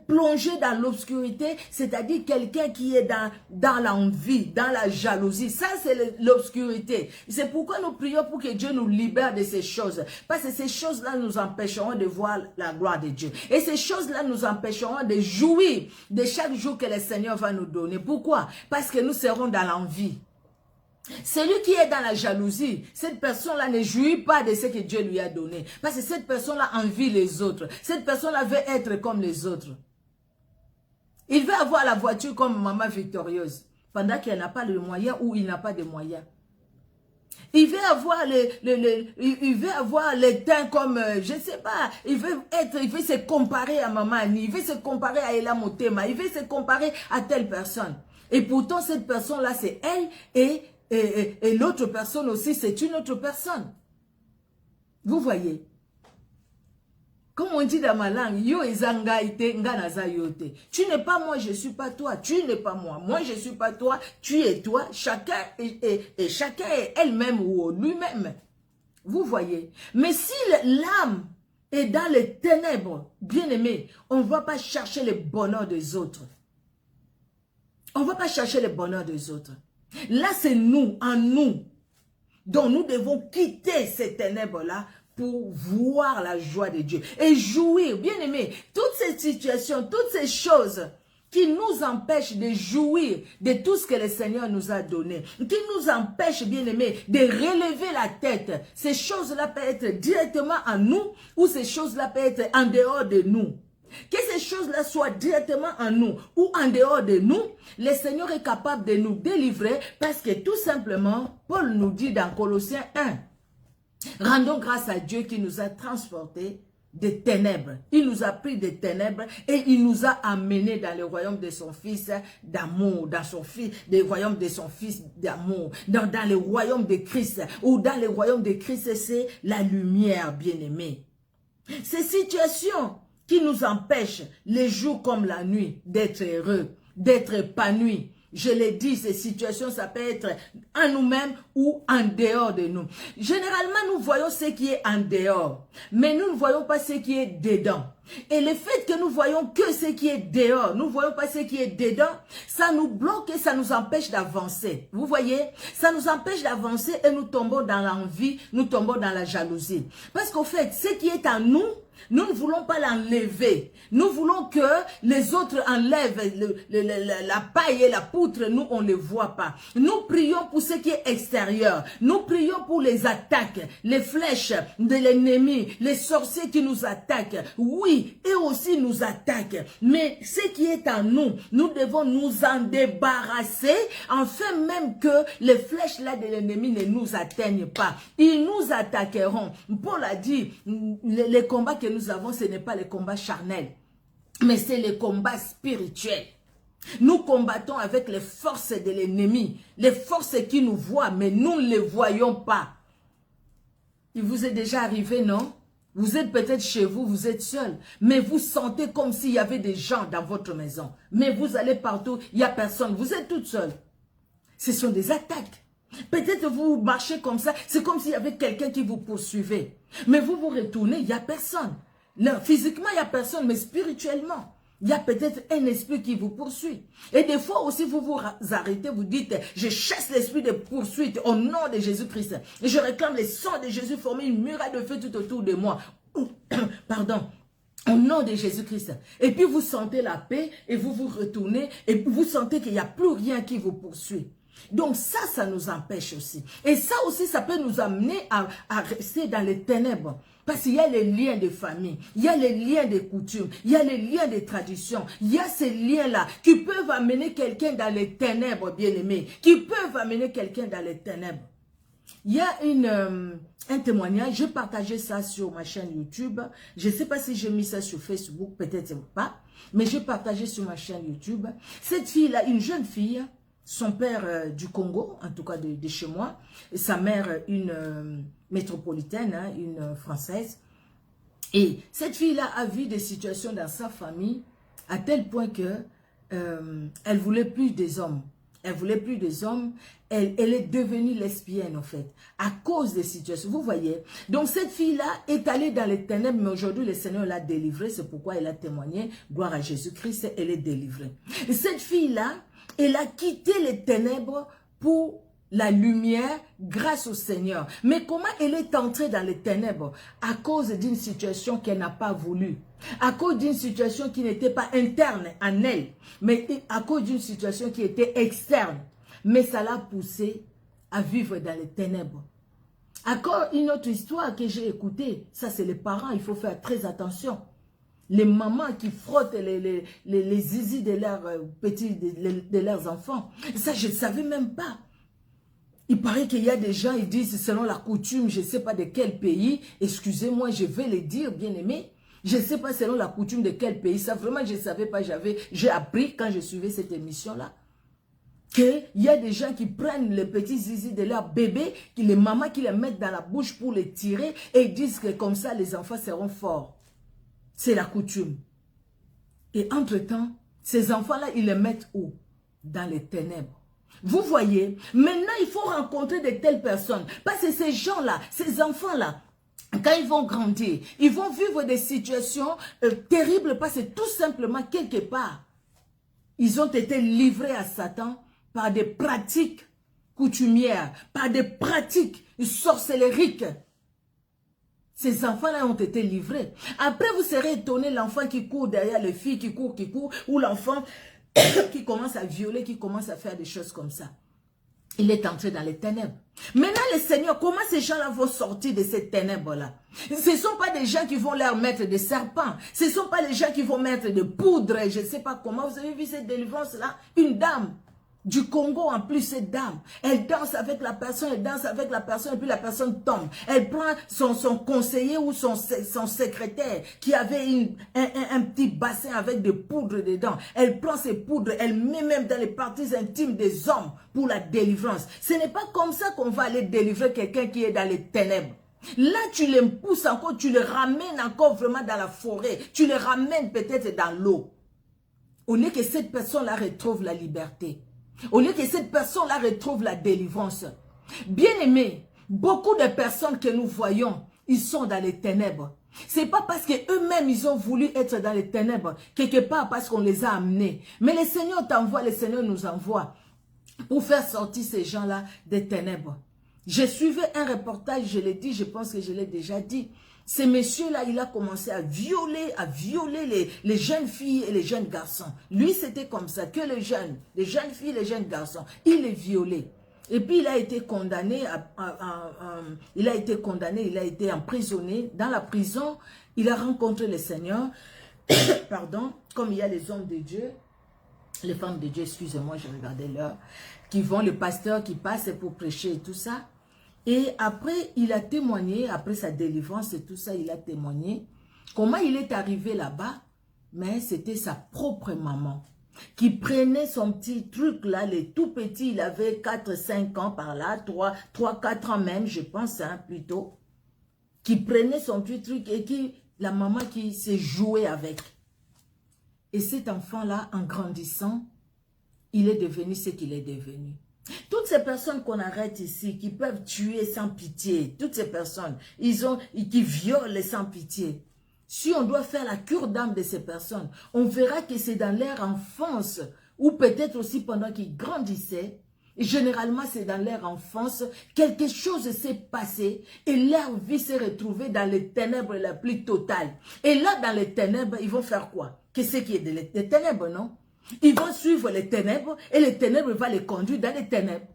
plongé dans l'obscurité, c'est-à-dire quelqu'un qui est dans l'envie, dans la jalousie. Ça, c'est l'obscurité. C'est pourquoi nous prions pour que Dieu nous libère de ces choses. Parce que ces choses-là nous empêcheront de voir la gloire de Dieu. Et ces choses-là nous empêcheront de jouir de chaque jour que le Seigneur va nous donner. Pourquoi? Parce que nous serons dans l'envie. Celui qui est dans la jalousie, cette personne-là ne jouit pas de ce que Dieu lui a donné. Parce que cette personne-là envie les autres. Cette personne-là veut être comme les autres. Il veut avoir la voiture comme maman victorieuse. Pendant qu'il n'a pas le moyen ou il n'a pas de moyens. Il veut avoir les teints comme, je ne sais pas, il veut se comparer à maman Annie, il veut se comparer à Ella Motema, il veut se comparer à telle personne. Et pourtant, cette personne-là, c'est elle et l'autre personne aussi, c'est une autre personne. Vous voyez? Comme on dit dans ma langue, yo ezanga ite nganaza yote. Tu n'es pas moi, je ne suis pas toi. Tu n'es pas moi. Moi, je ne suis pas toi. Tu es toi. Chacun est elle-même ou lui-même. Vous voyez? Mais si l'âme est dans les ténèbres, bien aimé, on ne va pas chercher le bonheur des autres. On ne va pas chercher le bonheur des autres. Là, c'est nous, en nous, dont nous devons quitter ces ténèbres-là pour voir la joie de Dieu et jouir. Bien aimé, toutes ces situations, toutes ces choses qui nous empêchent de jouir de tout ce que le Seigneur nous a donné, qui nous empêchent, bien aimé, de relever la tête, ces choses-là peuvent être directement en nous ou ces choses-là peuvent être en dehors de nous. Que ces choses-là soient directement en nous ou en dehors de nous, le Seigneur est capable de nous délivrer parce que tout simplement, Paul nous dit dans Colossiens 1, rendons grâce à Dieu qui nous a transportés des ténèbres. Il nous a pris des ténèbres et il nous a amenés dans le royaume de son Fils d'amour, dans le royaume de son Fils d'amour, dans le royaume de Christ, ou dans le royaume de Christ, c'est la lumière, bien-aimée. Ces situations qui nous empêchent, les jours comme la nuit, d'être heureux, d'être épanouis. Je l'ai dit, ces situations, ça peut être en nous-mêmes ou en dehors de nous. Généralement, nous voyons ce qui est en dehors, mais nous ne voyons pas ce qui est dedans. Et le fait que nous voyons que ce qui est dehors, nous ne voyons pas ce qui est dedans, ça nous bloque et ça nous empêche d'avancer. Vous voyez, ça nous empêche d'avancer et nous tombons dans l'envie, nous tombons dans la jalousie. Parce qu'au fait, ce qui est en nous, nous ne voulons pas l'enlever. Nous voulons que les autres enlèvent la paille et la poutre. Nous, on ne les voit pas. Nous prions pour ce qui est extérieur. Nous prions pour les attaques, les flèches de l'ennemi, les sorciers qui nous attaquent. Oui, eux aussi nous attaquent. Mais ce qui est en nous, nous devons nous en débarrasser, afin même que les flèches là de l'ennemi ne nous atteignent pas. Ils nous attaqueront. Paul a dit, les combats que nous avons, ce n'est pas les combats charnels, mais c'est les combats spirituels. Nous combattons avec les forces de l'ennemi, les forces qui nous voient, mais nous ne les voyons pas. Il vous est déjà arrivé, non? Vous êtes peut-être chez vous, vous êtes seul, mais vous sentez comme s'il y avait des gens dans votre maison. Mais vous allez partout, il n'y a personne, vous êtes toute seule. Ce sont des attaques. Peut-être vous marchez comme ça, c'est comme s'il y avait quelqu'un qui vous poursuivait. Mais vous vous retournez, il n'y a personne. Non, physiquement, il n'y a personne, mais spirituellement, il y a peut-être un esprit qui vous poursuit. Et des fois aussi, vous vous arrêtez, vous dites, je chasse l'esprit de poursuite au nom de Jésus-Christ. Et je réclame les sangs de Jésus former une muraille de feu tout autour de moi. Pardon. Au nom de Jésus-Christ. Et puis vous sentez la paix et vous vous retournez et vous sentez qu'il n'y a plus rien qui vous poursuit. Donc ça nous empêche aussi. Et ça aussi, ça peut nous amener à rester dans les ténèbres. Parce qu'il y a les liens de famille, il y a les liens de coutumes, il y a les liens de tradition, il y a ces liens-là qui peuvent amener quelqu'un dans les ténèbres, bien-aimés, qui peuvent amener quelqu'un dans les ténèbres. Il y a un témoignage, j'ai partagé ça sur ma chaîne YouTube. Je ne sais pas si j'ai mis ça sur Facebook, peut-être pas, mais j'ai partagé sur ma chaîne YouTube. Cette fille-là, une jeune fille, son père du Congo, en tout cas de chez moi, et sa mère une métropolitaine, hein, une française. Et cette fille-là a vu des situations dans sa famille à tel point que elle voulait plus des hommes. Elle voulait plus des hommes. Elle est devenue lesbienne en fait, à cause des situations. Vous voyez. Donc cette fille-là est allée dans les ténèbres, mais aujourd'hui le Seigneur l'a délivrée. C'est pourquoi elle a témoigné. Gloire à Jésus-Christ, elle est délivrée. Et cette fille-là, elle a quitté les ténèbres pour la lumière grâce au Seigneur. Mais comment elle est entrée dans les ténèbres? À cause d'une situation qu'elle n'a pas voulu. À cause d'une situation qui n'était pas interne en elle, mais à cause d'une situation qui était externe. Mais ça l'a poussée à vivre dans les ténèbres. Encore une autre histoire que j'ai écoutée. Ça, c'est les parents, il faut faire très attention. Les mamans qui frottent les zizi de leurs petits, de leurs enfants. Ça, je ne savais même pas. Il paraît qu'il y a des gens, ils disent selon la coutume, je ne sais pas de quel pays, excusez-moi, je vais le dire, bien aimé, je ne sais pas selon la coutume de quel pays, ça vraiment je ne savais pas, j'ai appris quand je suivais cette émission-là, qu'il y a des gens qui prennent les petits zizi de leur bébé, les mamans qui les mettent dans la bouche pour les tirer et ils disent que comme ça les enfants seront forts. C'est la coutume. Et entre-temps, ces enfants-là, ils les mettent où? Dans les ténèbres. Vous voyez, maintenant il faut rencontrer de telles personnes. Parce que ces gens-là, ces enfants-là, quand ils vont grandir, ils vont vivre des situations terribles parce que tout simplement, quelque part, ils ont été livrés à Satan par des pratiques coutumières, par des pratiques sorcellériques. Ces enfants-là ont été livrés. Après, vous serez étonné, l'enfant qui court derrière les filles, qui court, ou l'enfant qui commence à violer, qui commence à faire des choses comme ça. Il est entré dans les ténèbres. Maintenant, le Seigneur, comment ces gens-là vont sortir de ces ténèbres-là? Ce ne sont pas des gens qui vont leur mettre des serpents. Ce ne sont pas des gens qui vont mettre de poudre. Je ne sais pas comment. Vous avez vu cette délivrance-là? Une dame du Congo, en plus, cette dame, elle danse avec la personne, et puis la personne tombe. Elle prend son conseiller ou son secrétaire qui avait un petit bassin avec des poudres dedans. Elle prend ces poudres, elle met même dans les parties intimes des hommes pour la délivrance. Ce n'est pas comme ça qu'on va aller délivrer quelqu'un qui est dans les ténèbres. Là, tu les pousses encore, tu les ramènes encore vraiment dans la forêt. Tu les ramènes peut-être dans l'eau. Au lieu que cette personne-là retrouve la liberté. Au lieu que cette personne-là retrouve la délivrance. Bien aimé, beaucoup de personnes que nous voyons, ils sont dans les ténèbres. Ce n'est pas parce qu'eux-mêmes, ils ont voulu être dans les ténèbres, quelque part parce qu'on les a amenés. Mais le Seigneur t'envoie, le Seigneur nous envoie pour faire sortir ces gens-là des ténèbres. Je suivais un reportage, je l'ai dit, je pense que je l'ai déjà dit. Ce monsieur-là, il a commencé à violer les jeunes filles et les jeunes garçons. Lui, c'était comme ça, que les jeunes filles et les jeunes garçons, il les violait. Et puis, il a été condamné, il a été emprisonné. Dans la prison, il a rencontré le Seigneur, pardon, comme il y a les hommes de Dieu, les femmes de Dieu, excusez-moi, je regardais l'heure, qui vont, le pasteur qui passe pour prêcher et tout ça. Et après, il a témoigné, après sa délivrance et tout ça, il a témoigné comment il est arrivé là-bas. Mais c'était sa propre maman qui prenait son petit truc là, les tout petits, il avait 4-5 ans par là, 3-4 ans même, je pense, hein, plutôt. qui prenait son petit truc et la maman qui s'est jouée avec. Et cet enfant-là, en grandissant, il est devenu ce qu'il est devenu. Toutes ces personnes qu'on arrête ici, qui peuvent tuer sans pitié, toutes ces personnes, qui violent sans pitié. Si on doit faire la cure d'âme de ces personnes, on verra que c'est dans leur enfance, ou peut-être aussi pendant qu'ils grandissaient, et généralement c'est dans leur enfance, quelque chose s'est passé, et leur vie s'est retrouvée dans les ténèbres la plus totale. Et là, dans les ténèbres, ils vont faire quoi? Qu'est-ce qui est des ténèbres, non? Ils vont suivre les ténèbres et les ténèbres vont les conduire dans les ténèbres.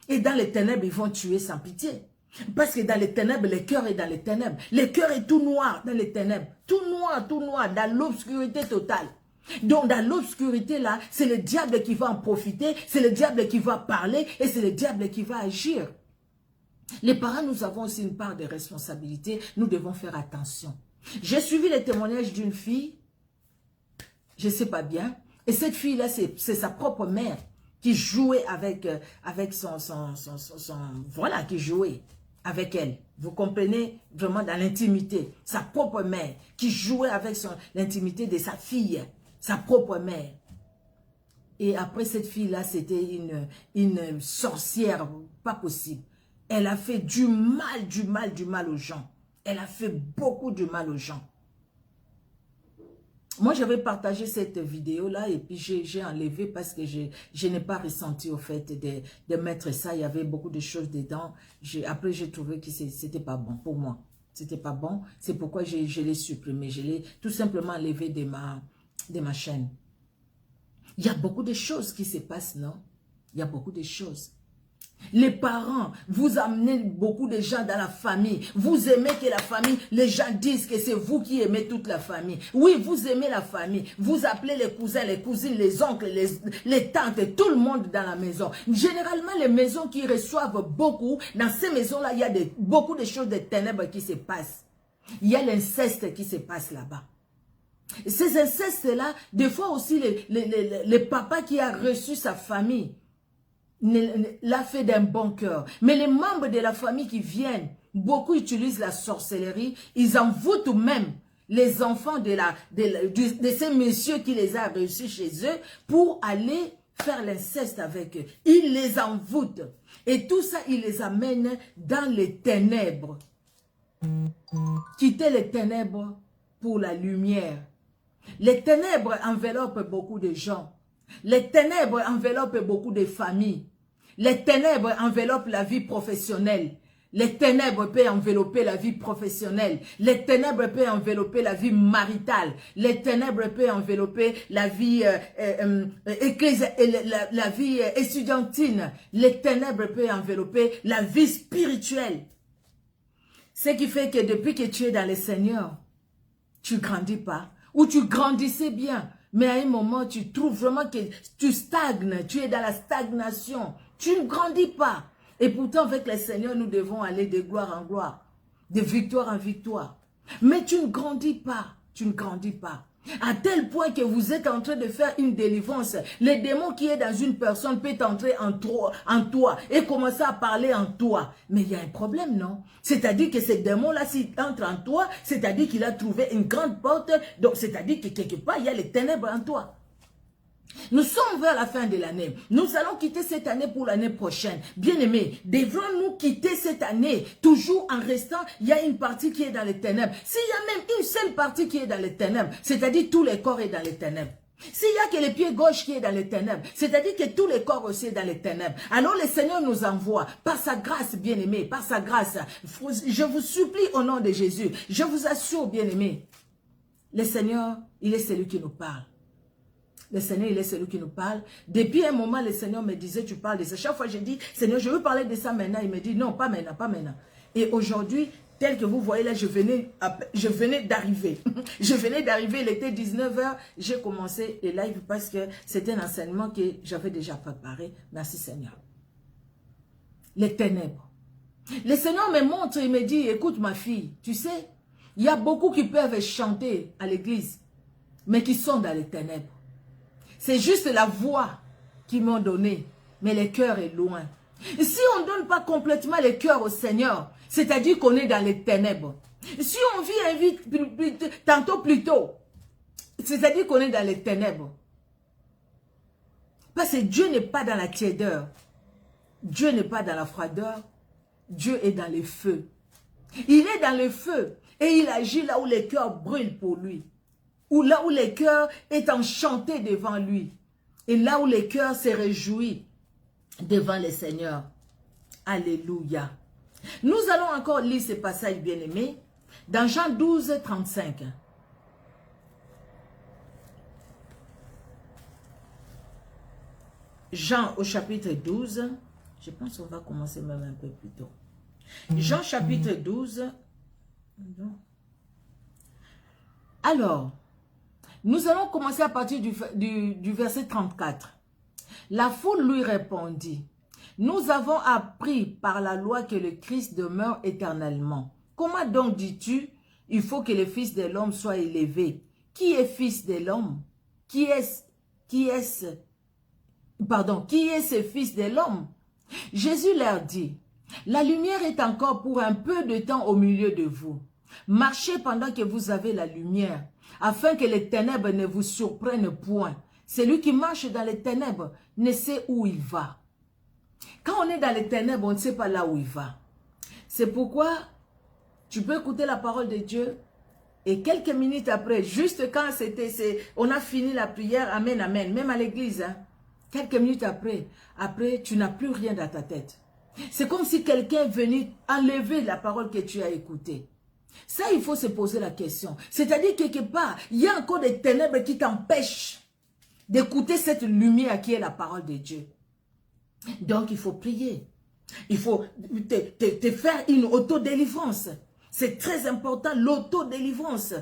Et dans les ténèbres, ils vont tuer sans pitié. Parce que dans les ténèbres, le cœur est dans les ténèbres. Le cœur est tout noir dans les ténèbres. Tout noir, dans l'obscurité totale. Donc dans l'obscurité là, c'est le diable qui va en profiter, c'est le diable qui va parler et c'est le diable qui va agir. Les parents, nous avons aussi une part de responsabilité. Nous devons faire attention. J'ai suivi les témoignages d'une fille, je ne sais pas bien, et cette fille-là, c'est sa propre mère qui jouait avec voilà, qui jouait avec elle. Vous comprenez, vraiment dans l'intimité. Sa propre mère qui jouait avec l'intimité de sa fille, sa propre mère. Et après, cette fille-là, c'était une sorcière, pas possible. Elle a fait du mal aux gens. Elle a fait beaucoup de mal aux gens. Moi, j'avais partagé cette vidéo-là et puis j'ai enlevé parce que je n'ai pas ressenti au fait de mettre ça. Il y avait beaucoup de choses dedans. Après, j'ai trouvé que c'était pas bon pour moi. C'était pas bon. C'est pourquoi je l'ai supprimé. Je l'ai tout simplement enlevé de ma chaîne. Il y a beaucoup de choses qui se passent, non? Il y a beaucoup de choses. Les parents, vous amenez beaucoup de gens dans la famille. Vous aimez que la famille, les gens disent que c'est vous qui aimez toute la famille. Oui, vous aimez la famille. Vous appelez les cousins, les cousines, les oncles, les tantes, tout le monde dans la maison. Généralement, les maisons qui reçoivent beaucoup, dans ces maisons-là, il y a beaucoup de choses de ténèbres qui se passent. Il y a l'inceste qui se passe là-bas. Ces incestes-là, des fois aussi, les papas qui a reçu sa famille, l'a fait d'un bon cœur. Mais les membres de la famille qui viennent, beaucoup utilisent la sorcellerie, ils envoûtent même les enfants de ces messieurs qui les a reçus chez eux pour aller faire l'inceste avec eux. Ils les envoûtent. Et tout ça, ils les amènent dans les ténèbres. Quitter les ténèbres pour la lumière. Les ténèbres enveloppent beaucoup de gens. Les ténèbres enveloppent beaucoup de familles. Les ténèbres enveloppent la vie professionnelle. Les ténèbres peuvent envelopper la vie professionnelle. Les ténèbres peuvent envelopper la vie maritale. Les ténèbres peuvent envelopper la vie la vie étudiantine. Les ténèbres peuvent envelopper la vie spirituelle. Ce qui fait que depuis que tu es dans le Seigneur, tu ne grandis pas. Ou tu grandissais bien. Mais à un moment, tu trouves vraiment que tu stagnes. Tu es dans la stagnation. Tu ne grandis pas. Et pourtant, avec le Seigneur, nous devons aller de gloire en gloire. De victoire en victoire. Mais tu ne grandis pas. Tu ne grandis pas. À tel point que vous êtes en train de faire une délivrance. Le démon qui est dans une personne peut entrer en toi et commencer à parler en toi. Mais il y a un problème, non? C'est-à-dire que ce démon-là, s'il entre en toi, c'est-à-dire qu'il a trouvé une grande porte. Donc, c'est-à-dire que quelque part, il y a les ténèbres en toi. Nous sommes vers la fin de l'année. Nous allons quitter cette année pour l'année prochaine. Bien-aimés, devrons-nous quitter cette année toujours en restant, il y a une partie qui est dans les ténèbres. S'il y a même une seule partie qui est dans les ténèbres, c'est-à-dire tout le corps est dans les ténèbres. S'il n'y a que le pied gauche qui est dans les ténèbres, c'est-à-dire que tout le corps aussi est dans les ténèbres. Alors le Seigneur nous envoie, par sa grâce, bien-aimés, par sa grâce, je vous supplie au nom de Jésus, je vous assure, bien-aimés, le Seigneur, il est celui qui nous parle. Le Seigneur, il est celui qui nous parle. Depuis un moment, le Seigneur me disait, tu parles de ça. Chaque fois, je dis, Seigneur, je veux parler de ça maintenant. Il me dit, non, pas maintenant, pas maintenant. Et aujourd'hui, tel que vous voyez là, je venais d'arriver. Je venais d'arriver, il était 19 h. J'ai commencé le live parce que c'était un enseignement que j'avais déjà préparé. Merci Seigneur. Les ténèbres. Le Seigneur me montre, il me dit, écoute ma fille, tu sais, il y a beaucoup qui peuvent chanter à l'église, mais qui sont dans les ténèbres. C'est juste la voix qu'ils m'ont donnée, mais le cœur est loin. Et si on ne donne pas complètement le cœur au Seigneur, c'est-à-dire qu'on est dans les ténèbres. Si on vit tantôt plus tôt, c'est-à-dire qu'on est dans les ténèbres. Parce que Dieu n'est pas dans la tiédeur. Dieu n'est pas dans la froideur. Dieu est dans le feu. Il est dans le feu. Et il agit là où les cœurs brûlent pour lui. Ou là où les cœurs est enchanté devant lui. Et là où les cœurs se réjouissent devant le Seigneur. Alléluia. Nous allons encore lire ce passage bien-aimé dans Jean 12, 35. Jean au chapitre 12. Je pense qu'on va commencer même un peu plus tôt. Jean chapitre 12. Alors, nous allons commencer à partir du verset 34. La foule lui répondit, « Nous avons appris par la loi que le Christ demeure éternellement. Comment donc dis-tu, il faut que le Fils de l'homme soit élevé? Qui est Fils de l'homme? Qui est ce Fils de l'homme? » Jésus leur dit, « La lumière est encore pour un peu de temps au milieu de vous. Marchez pendant que vous avez la lumière, afin que les ténèbres ne vous surprennent point. Celui qui marche dans les ténèbres ne sait où il va. » Quand on est dans les ténèbres, on ne sait pas là où il va. C'est pourquoi tu peux écouter la parole de Dieu et quelques minutes après, juste quand on a fini la prière, amen, amen, même à l'église, hein, quelques minutes après, tu n'as plus rien dans ta tête. C'est comme si quelqu'un venait enlever la parole que tu as écoutée. Ça, il faut se poser la question. C'est-à-dire quelque part, il y a encore des ténèbres qui t'empêchent d'écouter cette lumière qui est la parole de Dieu. Donc, il faut prier. Il faut te faire une autodélivrance. C'est très important, l'autodélivrance.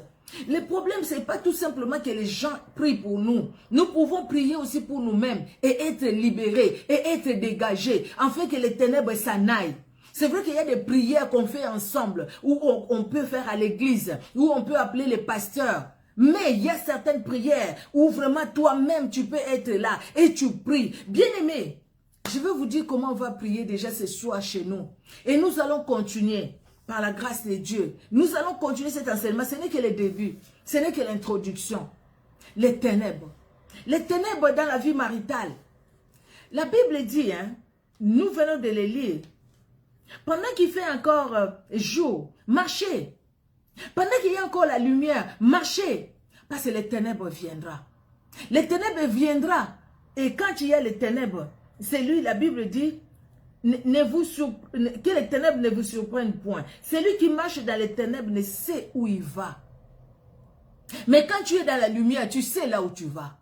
Le problème, ce n'est pas tout simplement que les gens prient pour nous. Nous pouvons prier aussi pour nous-mêmes et être libérés et être dégagés, afin que les ténèbres s'en aillent. C'est vrai qu'il y a des prières qu'on fait ensemble, où on peut faire à l'église, où on peut appeler les pasteurs. Mais il y a certaines prières où vraiment toi-même tu peux être là et tu pries. Bien-aimés, je vais vous dire comment on va prier déjà ce soir chez nous. Et nous allons continuer par la grâce de Dieu. Nous allons continuer cet enseignement. Ce n'est que le début. Ce n'est que l'introduction. Les ténèbres. Les ténèbres dans la vie maritale. La Bible dit, hein, nous venons de les lire. Pendant qu'il fait encore jour, marchez. Pendant qu'il y a encore la lumière, marchez. Parce que les ténèbres viendront. Les ténèbres viendront. Et quand il y a les ténèbres, c'est lui, la Bible dit, que les ténèbres ne vous surprennent point. Celui qui marche dans les ténèbres ne sait où il va. Mais quand tu es dans la lumière, tu sais là où tu vas.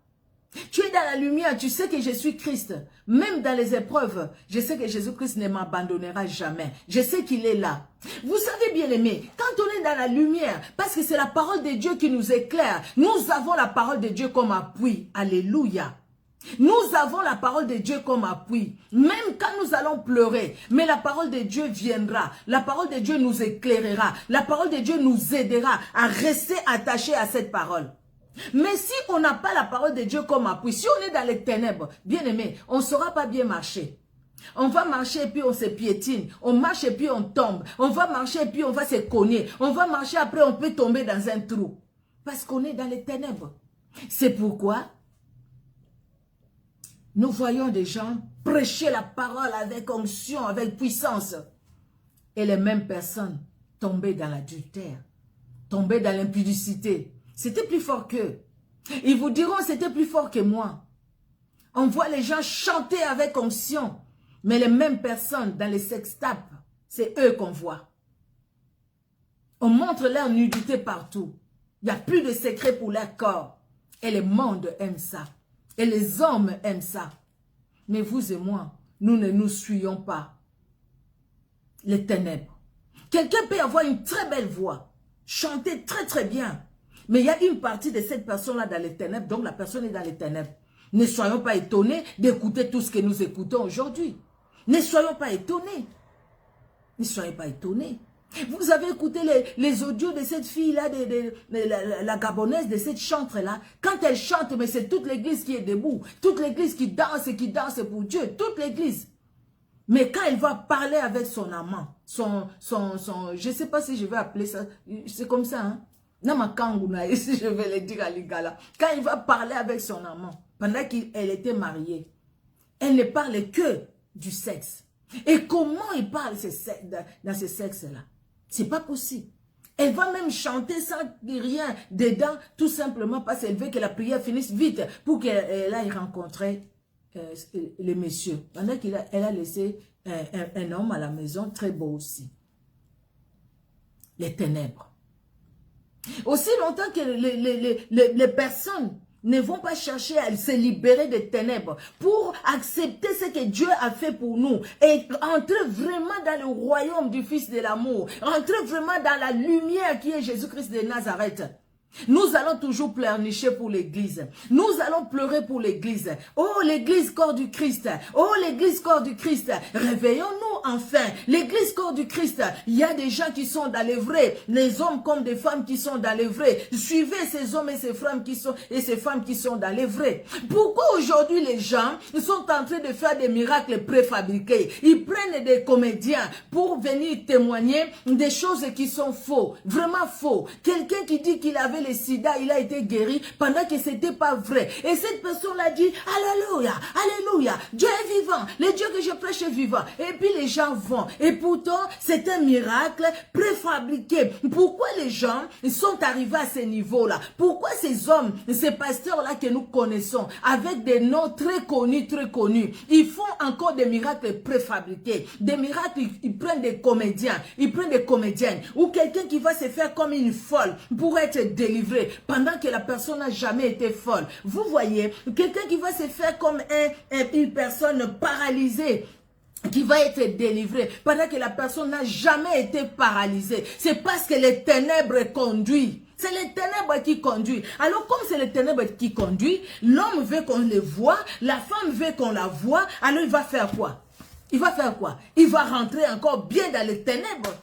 Tu es dans la lumière, tu sais que je suis Christ. Même dans les épreuves, je sais que Jésus-Christ ne m'abandonnera jamais. Je sais qu'il est là. Vous savez bien aimé, quand on est dans la lumière, parce que c'est la parole de Dieu qui nous éclaire, nous avons la parole de Dieu comme appui. Alléluia. Nous avons la parole de Dieu comme appui. Même quand nous allons pleurer, mais la parole de Dieu viendra. La parole de Dieu nous éclairera. La parole de Dieu nous aidera à rester attachés à cette parole. Mais si on n'a pas la parole de Dieu comme appui, si on est dans les ténèbres, bien aimé, on ne saura pas bien marcher. On va marcher et puis on se piétine. On marche et puis on tombe. On va marcher et puis on va se cogner. On va marcher après on peut tomber dans un trou. Parce qu'on est dans les ténèbres. C'est pourquoi nous voyons des gens prêcher la parole avec onction, avec puissance. Et les mêmes personnes tomber dans l'adultère, tomber dans l'impudicité. C'était plus fort qu'eux. Ils vous diront, c'était plus fort que moi. On voit les gens chanter avec onction. Mais les mêmes personnes dans les sextapes, c'est eux qu'on voit. On montre leur nudité partout. Il n'y a plus de secret pour leur corps. Et le monde aime ça. Et les hommes aiment ça. Mais vous et moi, nous ne nous fuyons pas les ténèbres. Quelqu'un peut avoir une très belle voix, chanter très très bien. Mais il y a une partie de cette personne-là dans les ténèbres, donc la personne est dans les ténèbres. Ne soyons pas étonnés d'écouter tout ce que nous écoutons aujourd'hui. Ne soyons pas étonnés. Ne soyez pas étonnés. Vous avez écouté les audios de cette fille-là, la Gabonaise, de cette chantre-là. Quand elle chante, mais c'est toute l'église qui est debout. Toute l'église qui danse pour Dieu. Toute l'église. Mais quand il va parler avec son amant, je ne sais pas si je vais appeler ça, c'est comme ça, hein. Si je vais le dire à l'Igala. Quand il va parler avec son amant, pendant qu'elle était mariée, elle ne parlait que du sexe. Et comment il parle dans ce sexe-là? C'est pas possible. Elle va même chanter sans rien dedans, tout simplement parce qu'elle veut que la prière finisse vite pour qu'elle aille rencontrer les messieurs. Pendant qu'elle a laissé un homme à la maison, très beau aussi. Les ténèbres. Aussi longtemps que les personnes ne vont pas chercher à se libérer des ténèbres pour accepter ce que Dieu a fait pour nous et entrer vraiment dans le royaume du Fils de l'amour, entrer vraiment dans la lumière qui est Jésus-Christ de Nazareth. Nous allons toujours pleurnicher pour l'église. Nous allons pleurer pour l'église. Oh, l'église corps du Christ. Oh, l'église corps du Christ. Réveillons-nous enfin. L'église corps du Christ. Il y a des gens qui sont dans les vrais. Les hommes comme des femmes qui sont dans les vrais. Suivez ces hommes et ces femmes qui sont dans les vrais. Pourquoi aujourd'hui les gens sont en train de faire des miracles préfabriqués? Ils prennent des comédiens pour venir témoigner des choses qui sont faux. Vraiment faux. Quelqu'un qui dit qu'il avait le sida, il a été guéri pendant que c'était pas vrai. Et cette personne-là dit, alléluia, alléluia, Dieu est vivant, le Dieu que je prêche est vivant. Et puis les gens vont. Et pourtant, c'est un miracle préfabriqué. Pourquoi les gens sont arrivés à ce niveau-là? Pourquoi ces hommes, ces pasteurs-là que nous connaissons, avec des noms très connus, ils font encore des miracles préfabriqués. Des miracles, ils prennent des comédiens, ils prennent des comédiennes, ou quelqu'un qui va se faire comme une folle pour être délivré pendant que la personne n'a jamais été folle. Vous voyez, quelqu'un qui va se faire comme une personne paralysée, qui va être délivré pendant que la personne n'a jamais été paralysée. C'est parce que les ténèbres conduisent. C'est les ténèbres qui conduisent. Alors comme c'est les ténèbres qui conduisent, l'homme veut qu'on les voit, la femme veut qu'on la voit, alors il va faire quoi? Il va faire quoi? Il va rentrer encore bien dans les ténèbres.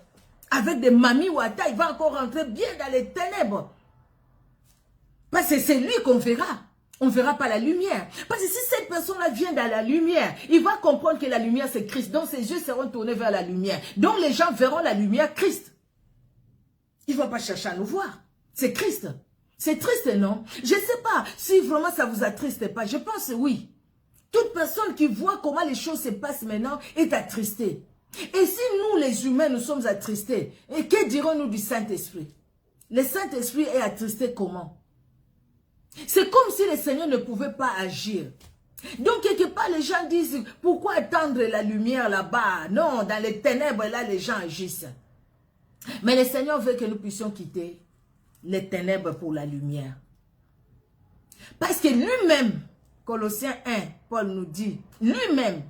Avec des mamies ouata, il va encore rentrer bien dans les ténèbres. Parce que c'est lui qu'on verra. On ne verra pas la lumière. Parce que si cette personne-là vient dans la lumière, il va comprendre que la lumière c'est Christ. Donc ses yeux seront tournés vers la lumière. Donc les gens verront la lumière Christ. Ils ne vont pas chercher à nous voir. C'est Christ. C'est triste, non? Je ne sais pas si vraiment ça vous attriste pas. Je pense oui. Toute personne qui voit comment les choses se passent maintenant est attristée. Et si nous les humains nous sommes attristés, et que dirons-nous du Saint-Esprit? Le Saint-Esprit est attristé comment? C'est comme si le Seigneur ne pouvait pas agir. Donc, quelque part, les gens disent, pourquoi attendre la lumière là-bas? Non, dans les ténèbres, là, les gens agissent. Mais le Seigneur veut que nous puissions quitter les ténèbres pour la lumière. Parce que lui-même, Colossiens 1, Paul nous dit, lui-même,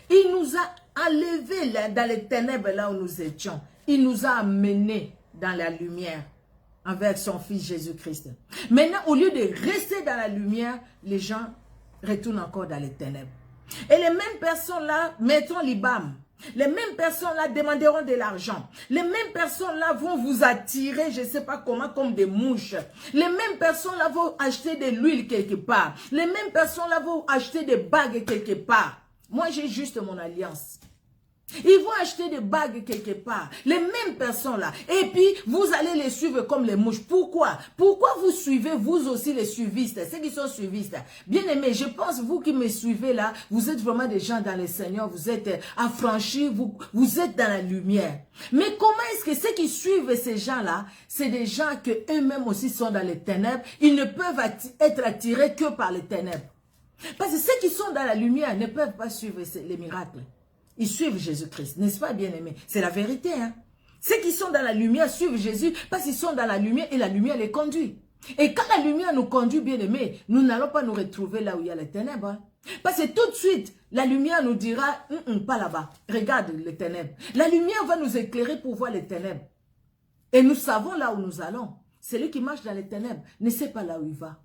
il nous a enlevés dans les ténèbres là où nous étions. Il nous a amenés dans la lumière. Avec son fils Jésus-Christ. Maintenant, au lieu de rester dans la lumière, les gens retournent encore dans les ténèbres. Et les mêmes personnes-là mettront l'IBAM. Les mêmes personnes-là demanderont de l'argent. Les mêmes personnes-là vont vous attirer, je ne sais pas comment, comme des mouches. Les mêmes personnes-là vont acheter de l'huile quelque part. Les mêmes personnes-là vont acheter des bagues quelque part. Moi, j'ai juste mon alliance. Ils vont acheter des bagues quelque part. Les mêmes personnes là. Et puis, vous allez les suivre comme les mouches. Pourquoi? Pourquoi vous suivez vous aussi les suivistes? Ceux qui sont suivistes. Bien aimés, je pense, vous qui me suivez là, vous êtes vraiment des gens dans le Seigneur. Vous êtes affranchis. Vous êtes dans la lumière. Mais comment est-ce que ceux qui suivent ces gens-là, c'est des gens que eux-mêmes aussi sont dans les ténèbres. Ils ne peuvent être attirés que par les ténèbres. Parce que ceux qui sont dans la lumière ne peuvent pas suivre les miracles. Ils suivent Jésus-Christ, n'est-ce pas, bien-aimé? C'est la vérité, hein? Ceux qui sont dans la lumière suivent Jésus parce qu'ils sont dans la lumière et la lumière les conduit. Et quand la lumière nous conduit, bien-aimé, nous n'allons pas nous retrouver là où il y a les ténèbres. Hein? Parce que tout de suite, la lumière nous dira, pas là-bas, regarde les ténèbres. La lumière va nous éclairer pour voir les ténèbres. Et nous savons là où nous allons. Celui qui marche dans les ténèbres ne sait pas là où il va.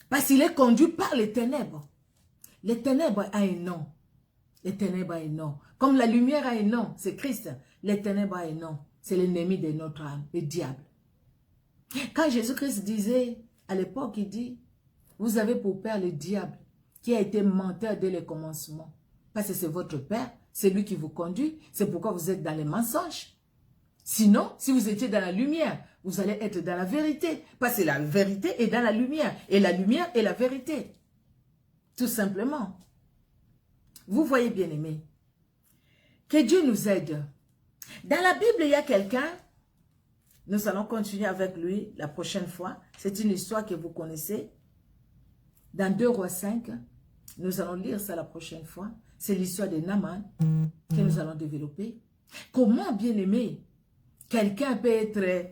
Parce qu'il est conduit par les ténèbres. Les ténèbres ont un nom. Les ténèbres ont un nom. Comme la lumière a un nom, c'est Christ. Les ténèbres ont un nom. C'est l'ennemi de notre âme, le diable. Quand Jésus-Christ disait, à l'époque, il dit, vous avez pour père le diable, qui a été menteur dès le commencement. Parce que c'est votre Père, c'est lui qui vous conduit. C'est pourquoi vous êtes dans les mensonges. Sinon, si vous étiez dans la lumière, vous allez être dans la vérité. Parce que la vérité est dans la lumière. Et la lumière est la vérité. Tout simplement. Vous voyez, bien-aimés, que Dieu nous aide. Dans la Bible, il y a quelqu'un, nous allons continuer avec lui la prochaine fois. C'est une histoire que vous connaissez. Dans 2 Rois 5, nous allons lire ça la prochaine fois. C'est l'histoire de Naaman que nous allons développer. Comment, bien-aimé, quelqu'un peut être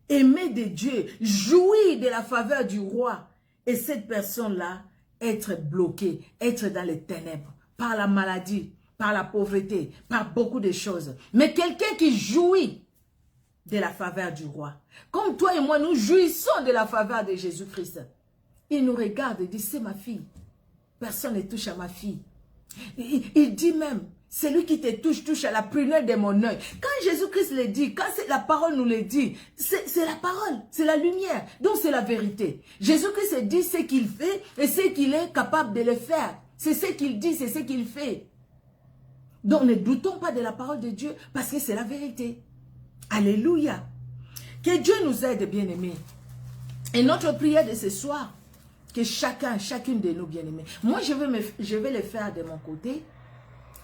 aimé de Dieu, jouir de la faveur du roi, et cette personne-là être bloquée, être dans les ténèbres, par la maladie, par la pauvreté, par beaucoup de choses. Mais quelqu'un qui jouit de la faveur du roi, comme toi et moi, nous jouissons de la faveur de Jésus-Christ. Il nous regarde et dit, c'est ma fille. Personne ne touche à ma fille. Il dit même, celui qui te touche, touche à la prunelle de mon œil. Quand Jésus-Christ le dit, quand la parole nous le dit, c'est la parole, c'est la lumière. Donc c'est la vérité. Jésus-Christ dit ce qu'il fait et ce qu'il est capable de le faire. C'est ce qu'il dit, c'est ce qu'il fait. Donc ne doutons pas de la parole de Dieu parce que c'est la vérité. Alléluia. Que Dieu nous aide, bien-aimés. Et notre prière de ce soir, que chacune de nous, bien-aimés. Moi, je vais le faire de mon côté.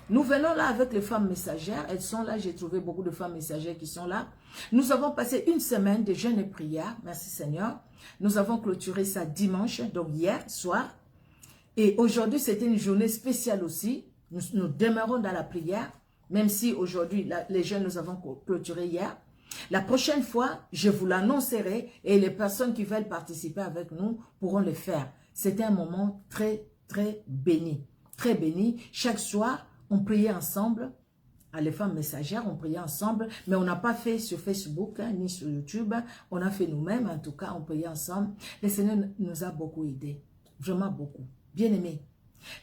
Nous venons là avec les femmes messagères. Elles sont là. J'ai trouvé beaucoup de femmes messagères qui sont là. Nous avons passé une semaine de jeûne et prière. Merci Seigneur. Nous avons clôturé ça dimanche, donc hier soir. Et aujourd'hui, c'était une journée spéciale aussi. Nous demeurons dans la prière. Même si aujourd'hui, les jeûnes, nous avons clôturé hier. La prochaine fois, je vous l'annoncerai et les personnes qui veulent participer avec nous pourront le faire. C'était un moment très, très béni. Très béni. Chaque soir, on priait ensemble. Les femmes messagères, on priait ensemble. Mais on n'a pas fait sur Facebook ni sur YouTube. On a fait nous-mêmes. En tout cas, on priait ensemble. Le Seigneur nous a beaucoup aidés. Vraiment beaucoup. Bien-aimés.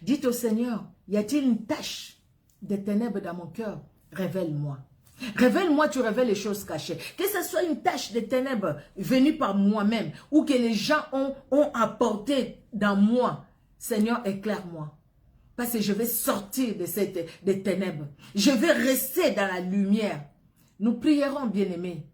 Dites au Seigneur, y a-t-il une tache de ténèbres dans mon cœur? Révèle-moi. Révèle-moi, tu révèles les choses cachées. Que ce soit une tache de ténèbres venue par moi-même ou que les gens ont apporté dans moi. Seigneur, éclaire-moi. Parce que je vais sortir de des ténèbres. Je vais rester dans la lumière. Nous prierons, bien-aimés,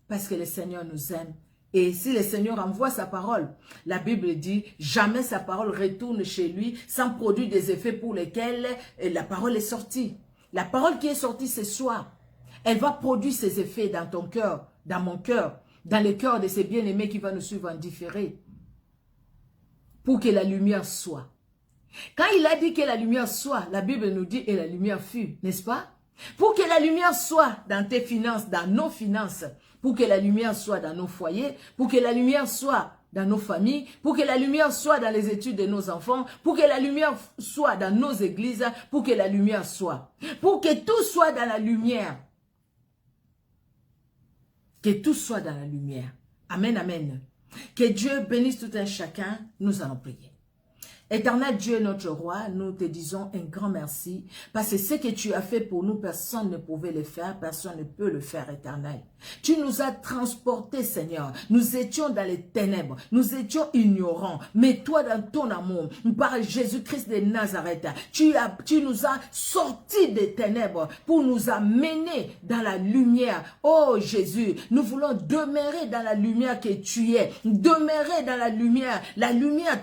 parce que le Seigneur nous aime. Et si le Seigneur envoie sa parole, la Bible dit, jamais sa parole retourne chez lui sans produire des effets pour lesquels la parole est sortie. La parole qui est sortie ce soir, elle va produire ses effets dans ton cœur, dans mon cœur, dans le cœur de ces bien-aimés qui vont nous suivre en différé. Pour que la lumière soit. Quand il a dit que la lumière soit, la Bible nous dit et la lumière fut, n'est-ce pas? Pour que la lumière soit dans tes finances, dans nos finances, pour que la lumière soit dans nos foyers, pour que la lumière soit dans nos familles, pour que la lumière soit dans les études de nos enfants, pour que la lumière soit dans nos églises, pour que la lumière soit. Pour que tout soit dans la lumière. Que tout soit dans la lumière. Amen, amen. Que Dieu bénisse tout un chacun. Nous allons prier. Éternel Dieu, notre roi, nous te disons un grand merci parce que ce que tu as fait pour nous, personne ne pouvait le faire, personne ne peut le faire, éternel. Tu nous as transportés, Seigneur. Nous étions dans les ténèbres, nous étions ignorants, mais toi, dans ton amour, par Jésus-Christ de Nazareth, tu nous as sortis des ténèbres pour nous amener dans la lumière. Oh Jésus, nous voulons demeurer dans la lumière que tu es, demeurer dans la lumière,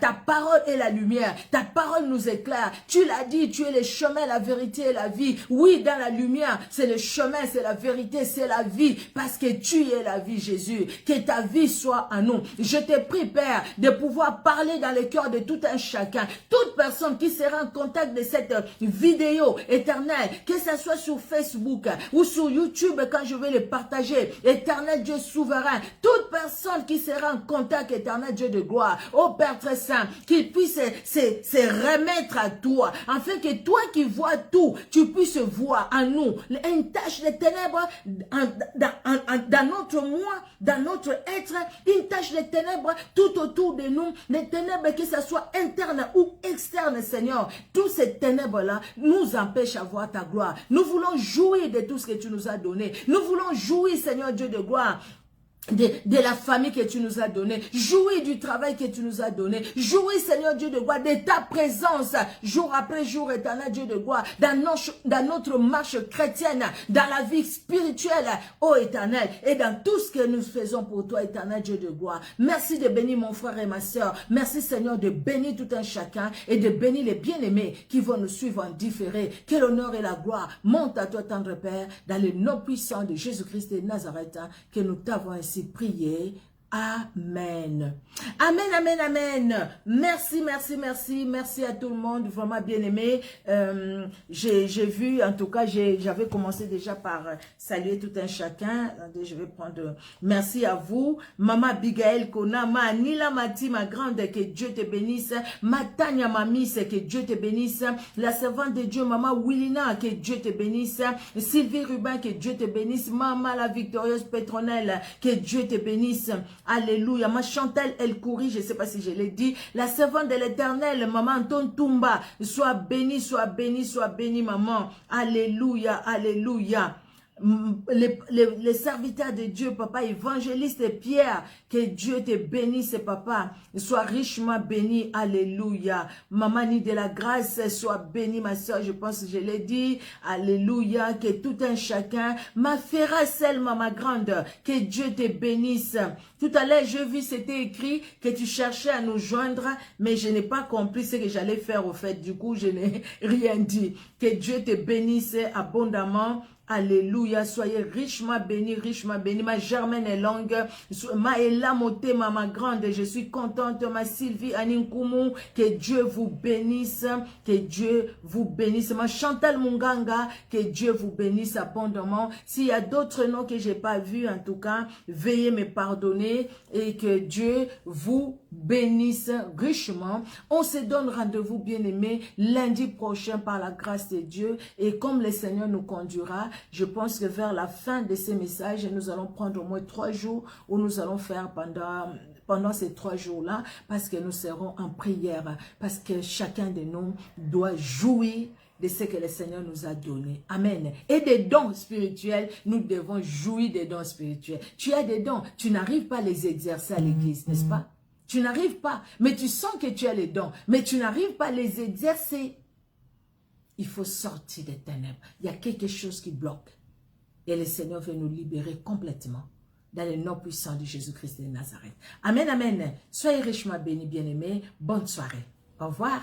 ta parole est la lumière. Ta parole nous éclaire. Tu l'as dit, tu es le chemin, la vérité et la vie. Oui, dans la lumière, c'est le chemin, c'est la vérité, c'est la vie. Parce que tu es la vie, Jésus. Que ta vie soit en nous. Je te prie, Père, de pouvoir parler dans le cœur de tout un chacun. Toute personne qui sera en contact de cette vidéo éternelle, que ce soit sur Facebook ou sur YouTube quand je vais le partager. Éternel Dieu souverain. Toute personne qui sera en contact, éternel Dieu de gloire. Ô Père très saint, qu'il puisse se remettre à toi, afin que toi qui vois tout, tu puisses voir en nous une tache de ténèbres dans notre moi, dans notre être, une tache de ténèbres tout autour de nous, les ténèbres que ce soit interne ou externe, Seigneur. Toutes ces ténèbres-là nous empêchent à voir ta gloire. Nous voulons jouir de tout ce que tu nous as donné. Nous voulons jouir, Seigneur Dieu de gloire, de la famille que tu nous as donnée. Jouis du travail que tu nous as donné. Jouis, Seigneur Dieu de gloire, de ta présence, jour après jour, éternel Dieu de gloire, dans notre marche chrétienne, dans la vie spirituelle, ô éternel, et dans tout ce que nous faisons pour toi, éternel Dieu de gloire. Merci de bénir mon frère et ma soeur. Merci, Seigneur, de bénir tout un chacun et de bénir les bien-aimés qui vont nous suivre en différé. Que l'honneur et la gloire montent à toi, tendre Père, dans le nom puissant de Jésus-Christ de Nazareth, que nous t'avons ainsi prier. Amen. Amen, amen, amen. Merci, merci, merci. Merci à tout le monde, vraiment bien aimé. J'ai vu, en tout cas, j'avais commencé déjà par saluer tout un chacun. Attendez, je vais prendre... Merci à vous. Maman Abigail Kona, ma Nila Mati, ma grande, que Dieu te bénisse. Ma Tania Mamis, que Dieu te bénisse. La servante de Dieu, Maman Willina, que Dieu te bénisse. Sylvie Rubin, que Dieu te bénisse. Maman la victorieuse Pétronelle, que Dieu te bénisse. Alléluia. Ma Chantal El Kouri, je ne sais pas si je l'ai dit. La servante de l'Éternel, maman Anton Toumba. Sois bénie, sois bénie, sois bénie, maman. Alléluia, alléluia. Les serviteurs de Dieu, papa, évangéliste Pierre, que Dieu te bénisse, papa, sois richement béni, alléluia. Maman ni de la grâce, sois béni, ma soeur, je pense que je l'ai dit, alléluia, que tout un chacun, ma Ferracelle, ma grande, que Dieu te bénisse. Tout à l'heure, je vis, c'était écrit que tu cherchais à nous joindre, mais je n'ai pas compris ce que j'allais faire au fait, du coup, je n'ai rien dit. Que Dieu te bénisse abondamment. Alléluia, soyez richement bénis, ma Germaine est longue, ma Ella Motema, ma grande, je suis contente, ma Sylvie Aninkumu, que Dieu vous bénisse, que Dieu vous bénisse, ma Chantal Munganga, que Dieu vous bénisse abondamment. S'il y a d'autres noms que j'ai pas vus, en tout cas, veuillez me pardonner et que Dieu vous bénisse richement. On se donne rendez-vous, bien-aimés, lundi prochain par la grâce de Dieu et comme le Seigneur nous conduira. Je pense que vers la fin de ces messages, nous allons prendre au moins 3 jours où nous allons faire pendant ces 3 jours-là, parce que nous serons en prière, parce que chacun de nous doit jouir de ce que le Seigneur nous a donné. Amen. Et des dons spirituels, nous devons jouir des dons spirituels. Tu as des dons, tu n'arrives pas à les exercer à l'église, n'est-ce pas? Tu n'arrives pas, mais tu sens que tu as les dons, mais tu n'arrives pas à les exercer. Il faut sortir des ténèbres. Il y a quelque chose qui bloque. Et le Seigneur veut nous libérer complètement dans le nom puissant de Jésus-Christ de Nazareth. Amen, amen. Soyez richement bénis, bien-aimés. Bonne soirée. Au revoir.